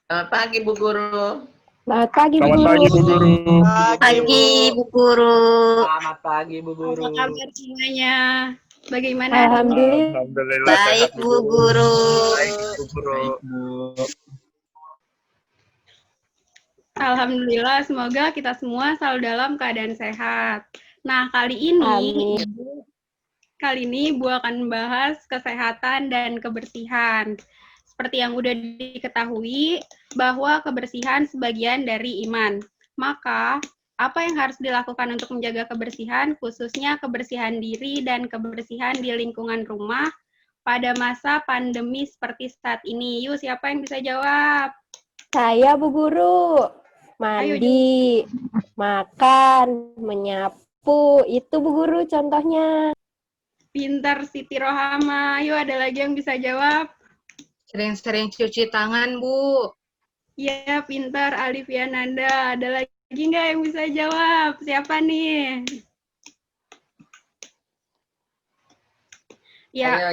Selamat pagi Bu Guru. Selamat pagi Bu Selamat Guru. pagi Bu Guru. Pagi Bu Guru. Selamat pagi Bu Guru. Apa kabar semuanya? Bagaimana? Alhamdulillah. Baik Bu Guru. Baik Bu Guru. Alhamdulillah, semoga kita semua selalu dalam keadaan sehat. Nah, kali ini Bu akan membahas kesehatan dan kebersihan. Seperti yang udah diketahui, bahwa kebersihan sebagian dari iman. Maka, apa yang harus dilakukan untuk menjaga kebersihan, khususnya kebersihan diri dan kebersihan di lingkungan rumah pada masa pandemi seperti saat ini? Yuk, siapa yang bisa jawab? Saya Bu Guru. Mandi, makan, menyapu, itu Bu Guru contohnya. Pintar Siti Rohama. Yuk, ada lagi yang bisa jawab? Sering-sering cuci tangan, Bu. Iya, pintar Alivia Nanda. Ada lagi nggak yang bisa jawab? Siapa nih? Ya,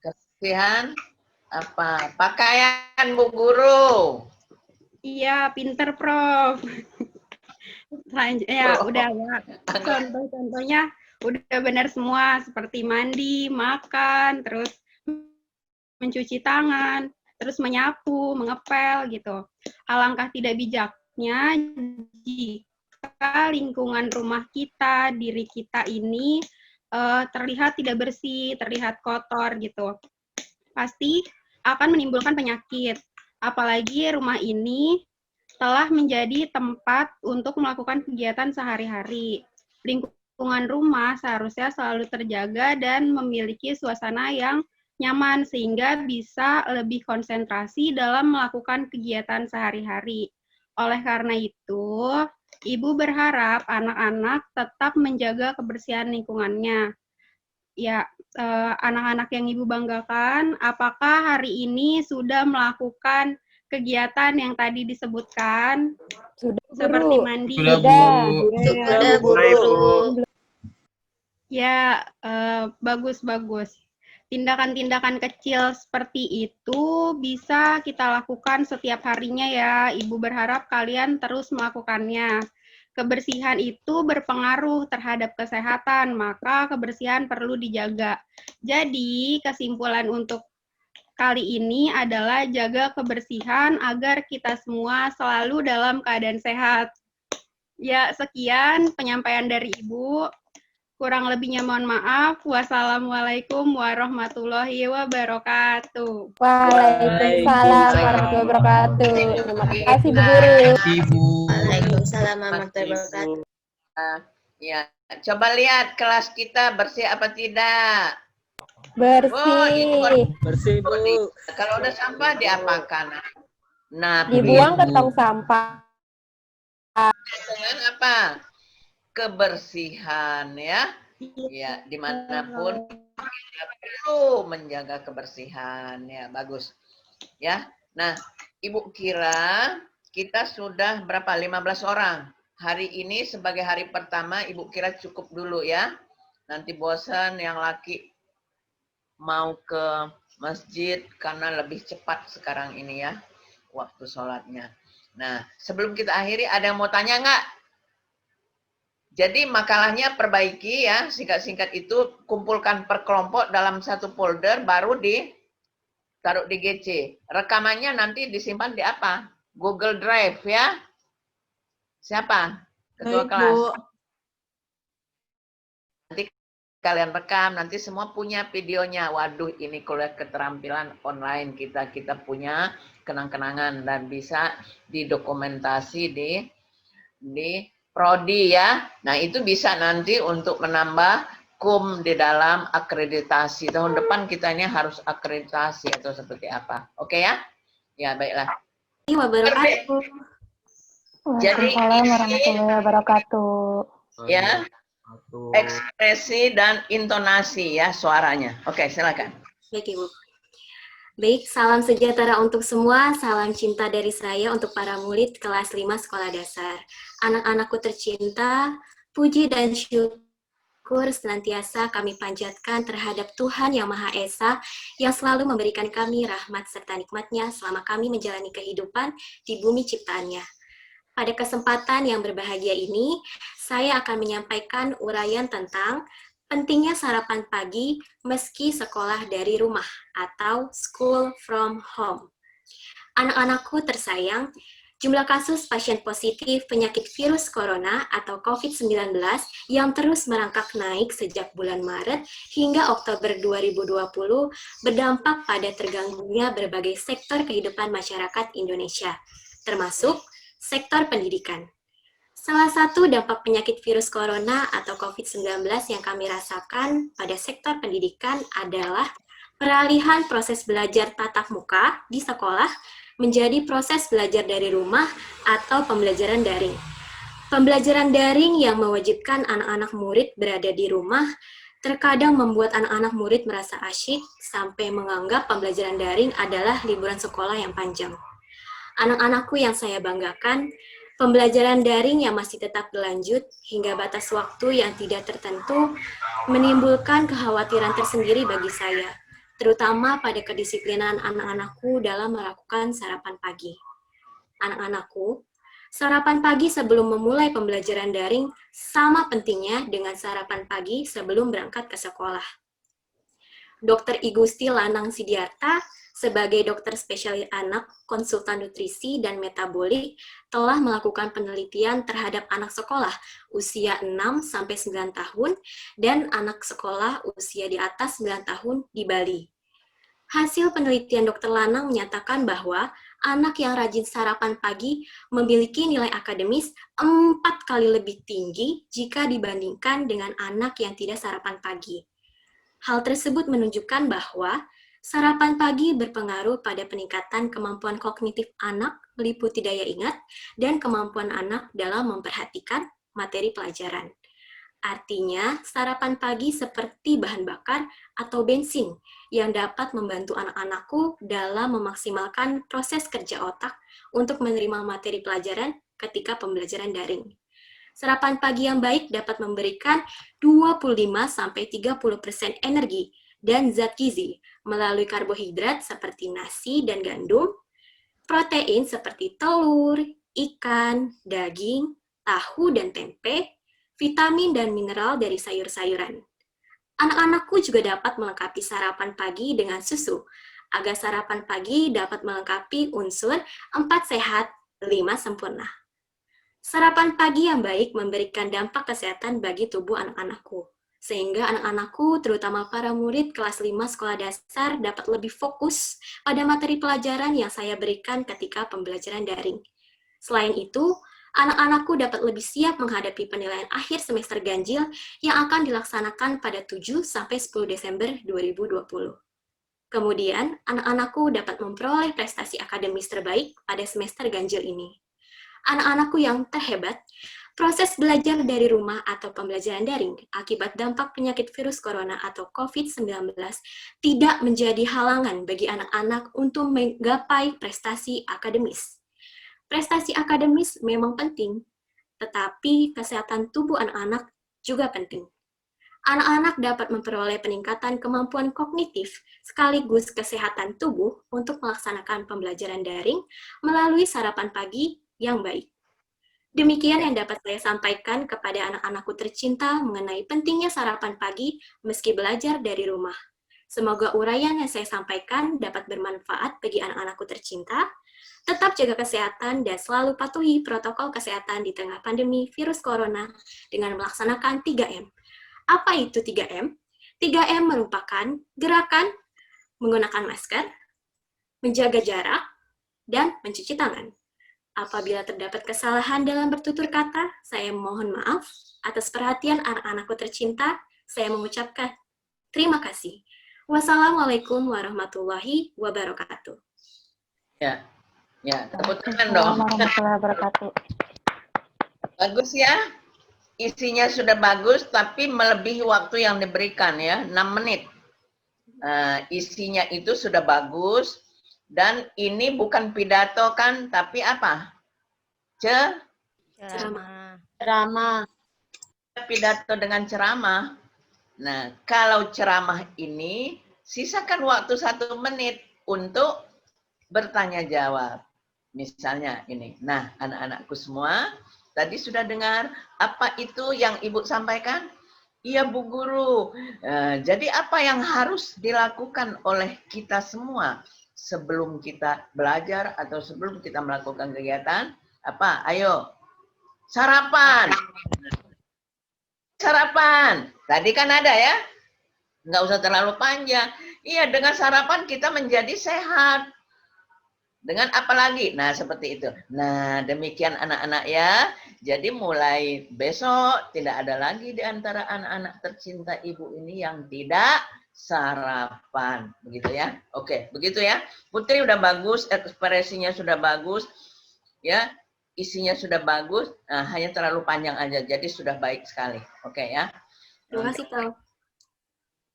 Kebersihan apa? Pakaian Bu Guru. Iya, pinter Prof. Ya, udah ya. Contoh-contohnya udah benar semua, seperti mandi, makan, terus mencuci tangan, terus menyapu, mengepel gitu. Alangkah tidak bijaknya jika lingkungan rumah kita, diri kita ini terlihat tidak bersih, terlihat kotor gitu. Pasti akan menimbulkan penyakit. Apalagi rumah ini telah menjadi tempat untuk melakukan kegiatan sehari-hari. Lingkungan rumah seharusnya selalu terjaga dan memiliki suasana yang nyaman sehingga bisa lebih konsentrasi dalam melakukan kegiatan sehari-hari. Oleh karena itu, Ibu berharap anak-anak tetap menjaga kebersihan lingkungannya. Ya, anak-anak yang Ibu banggakan, apakah hari ini sudah melakukan kegiatan yang tadi disebutkan? Sudah, seperti Bu. mandi. Sudah, Bu. Ya, bagus-bagus. Tindakan-tindakan kecil seperti itu bisa kita lakukan setiap harinya ya. Ibu berharap kalian terus melakukannya. Kebersihan itu berpengaruh terhadap kesehatan, maka kebersihan perlu dijaga. Jadi, kesimpulan untuk kali ini adalah jaga kebersihan agar kita semua selalu dalam keadaan sehat. Ya, sekian penyampaian dari Ibu. Kurang lebihnya mohon maaf. Wassalamualaikum warahmatullahi wabarakatuh. Waalaikumsalam warahmatullahi wabarakatuh. Terima kasih Bu Guru. Ibu. Waalaikumsalam warahmatullahi wabarakatuh. Ya, coba lihat kelas kita bersih apa tidak. Bersih. Bersih, Bu. Kalau udah sampah diapakan? Nah, Dibuang ke tong sampah. dengan apa? Kebersihan ya. Ya, dimanapun kita perlu menjaga kebersihan ya, bagus. Ya. Nah, Ibu kira kita sudah berapa? 15 orang. Hari ini sebagai hari pertama Ibu kira cukup dulu ya. Nanti bosan yang laki mau ke masjid karena lebih cepat sekarang ini ya waktu sholatnya. Nah, sebelum kita akhiri ada yang mau tanya nggak? Jadi makalahnya perbaiki ya, singkat-singkat itu kumpulkan per kelompok dalam satu folder, baru ditaruh di GC. Rekamannya nanti disimpan di apa? Google Drive ya. Siapa? Ketua Baik, kelas. Bu. Nanti kalian rekam, nanti semua punya videonya. Waduh, ini kuliah keterampilan online kita punya kenang-kenangan dan bisa didokumentasi di prodi ya. Nah, itu bisa nanti untuk menambah kum di dalam akreditasi. Tahun depan kita ini harus akreditasi atau seperti apa. Oke ya? Ya, baiklah. Wabarakatuh. Jadi Waalaikumsalam warahmatullahi wabarakatuh. ya, ekspresi dan intonasi ya suaranya. Oke, silakan. Baik, Ibu. Baik, salam sejahtera untuk semua, salam cinta dari saya untuk para murid kelas 5 sekolah dasar. Anak-anakku tercinta, puji dan syukur senantiasa kami panjatkan terhadap Tuhan Yang Maha Esa yang selalu memberikan kami rahmat serta nikmatnya selama kami menjalani kehidupan di bumi ciptaannya. Pada kesempatan yang berbahagia ini, saya akan menyampaikan uraian tentang pentingnya sarapan pagi meski sekolah dari rumah atau school from home. Anak-anakku tersayang, jumlah kasus pasien positif penyakit virus corona atau COVID-19 yang terus merangkak naik sejak bulan Maret hingga Oktober 2020 berdampak pada terganggunya berbagai sektor kehidupan masyarakat Indonesia, termasuk sektor pendidikan. Salah satu dampak penyakit virus corona atau COVID-19 yang kami rasakan pada sektor pendidikan adalah peralihan proses belajar tatap muka di sekolah menjadi proses belajar dari rumah atau pembelajaran daring. Pembelajaran daring yang mewajibkan anak-anak murid berada di rumah terkadang membuat anak-anak murid merasa asyik sampai menganggap pembelajaran daring adalah liburan sekolah yang panjang. Anak-anakku yang saya banggakan, pembelajaran daring yang masih tetap berlanjut hingga batas waktu yang tidak tertentu menimbulkan kekhawatiran tersendiri bagi saya, terutama pada kedisiplinan anak-anakku dalam melakukan sarapan pagi. Anak-anakku, sarapan pagi sebelum memulai pembelajaran daring sama pentingnya dengan sarapan pagi sebelum berangkat ke sekolah. Dr. Igusti Lanang Sidiarta, sebagai dokter spesialis anak, konsultan nutrisi dan metabolik, telah melakukan penelitian terhadap anak sekolah usia 6-9 tahun dan anak sekolah usia di atas 9 tahun di Bali. Hasil penelitian Dr. Lanang menyatakan bahwa anak yang rajin sarapan pagi memiliki nilai akademis 4 kali lebih tinggi jika dibandingkan dengan anak yang tidak sarapan pagi. Hal tersebut menunjukkan bahwa sarapan pagi berpengaruh pada peningkatan kemampuan kognitif anak meliputi daya ingat dan kemampuan anak dalam memperhatikan materi pelajaran. Artinya, sarapan pagi seperti bahan bakar atau bensin yang dapat membantu anak-anakku dalam memaksimalkan proses kerja otak untuk menerima materi pelajaran ketika pembelajaran daring. Sarapan pagi yang baik dapat memberikan 25-30% energi dan zat gizi melalui karbohidrat seperti nasi dan gandum, protein seperti telur, ikan, daging, tahu dan tempe, vitamin dan mineral dari sayur-sayuran. Anak-anakku juga dapat melengkapi sarapan pagi dengan susu, agar sarapan pagi dapat melengkapi unsur 4 sehat, 5 sempurna. Sarapan pagi yang baik memberikan dampak kesehatan bagi tubuh anak-anakku, sehingga anak-anakku, terutama para murid kelas 5 sekolah dasar, dapat lebih fokus pada materi pelajaran yang saya berikan ketika pembelajaran daring. Selain itu, anak-anakku dapat lebih siap menghadapi penilaian akhir semester ganjil yang akan dilaksanakan pada 7-10 Desember 2020. Kemudian, anak-anakku dapat memperoleh prestasi akademis terbaik pada semester ganjil ini. Anak-anakku yang terhebat, proses belajar dari rumah atau pembelajaran daring akibat dampak penyakit virus corona atau COVID-19 tidak menjadi halangan bagi anak-anak untuk menggapai prestasi akademis. Prestasi akademis memang penting, tetapi kesehatan tubuh anak-anak juga penting. Anak-anak dapat memperoleh peningkatan kemampuan kognitif sekaligus kesehatan tubuh untuk melaksanakan pembelajaran daring melalui sarapan pagi yang baik. Demikian yang dapat saya sampaikan kepada anak-anakku tercinta mengenai pentingnya sarapan pagi meski belajar dari rumah. Semoga uraian yang saya sampaikan dapat bermanfaat bagi anak-anakku tercinta. Tetap jaga kesehatan dan selalu patuhi protokol kesehatan di tengah pandemi virus corona dengan melaksanakan 3M. Apa itu 3M? 3M merupakan gerakan menggunakan masker, menjaga jarak, dan mencuci tangan. Apabila terdapat kesalahan dalam bertutur kata, saya mohon maaf. Atas perhatian anak-anakku tercinta, saya mengucapkan terima kasih. Wassalamualaikum warahmatullahi wabarakatuh. Ya, tepuk tangan dong. Warahmatullahi wabarakatuh. Bagus ya. Isinya sudah bagus, tapi melebihi waktu yang diberikan ya, 6 menit. Isinya itu sudah bagus. Dan ini bukan pidato kan, tapi apa? Ceramah. Pidato dengan ceramah. Nah, kalau ceramah ini, sisakan waktu 1 menit untuk bertanya jawab. Misalnya ini. Nah, anak-anakku semua, tadi sudah dengar apa itu yang Ibu sampaikan? Iya, Bu Guru. Jadi apa yang harus dilakukan oleh kita semua? Sebelum kita belajar atau sebelum kita melakukan kegiatan, apa? Ayo, sarapan. Sarapan. Tadi kan ada ya? Nggak usah terlalu panjang. Iya, dengan sarapan kita menjadi sehat. Dengan apa lagi? Nah, seperti itu. Nah, demikian anak-anak ya. Jadi mulai besok tidak ada lagi di antara anak-anak tercinta Ibu ini yang tidak sarapan, begitu ya. Oke, begitu ya. Putri udah bagus, ekspresinya sudah bagus, ya, isinya sudah bagus. Nah, hanya terlalu panjang aja, jadi sudah baik sekali. Oke ya. Terima kasih, Prof.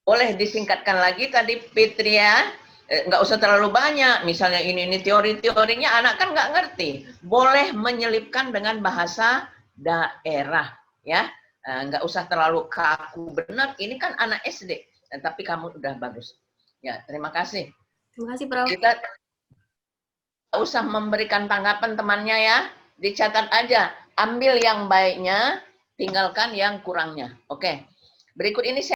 Boleh disingkatkan lagi tadi Fitri ya. Nggak usah terlalu banyak. Misalnya ini teori-teorinya anak kan nggak ngerti. Boleh menyelipkan dengan bahasa daerah, ya. Nggak usah terlalu kaku benar. Ini kan anak SD. Tapi kamu udah bagus. Ya, terima kasih. Terima kasih, Prof. Kita nggak usah memberikan tanggapan temannya ya. Dicatat aja. Ambil yang baiknya, tinggalkan yang kurangnya. Oke. Berikut ini saya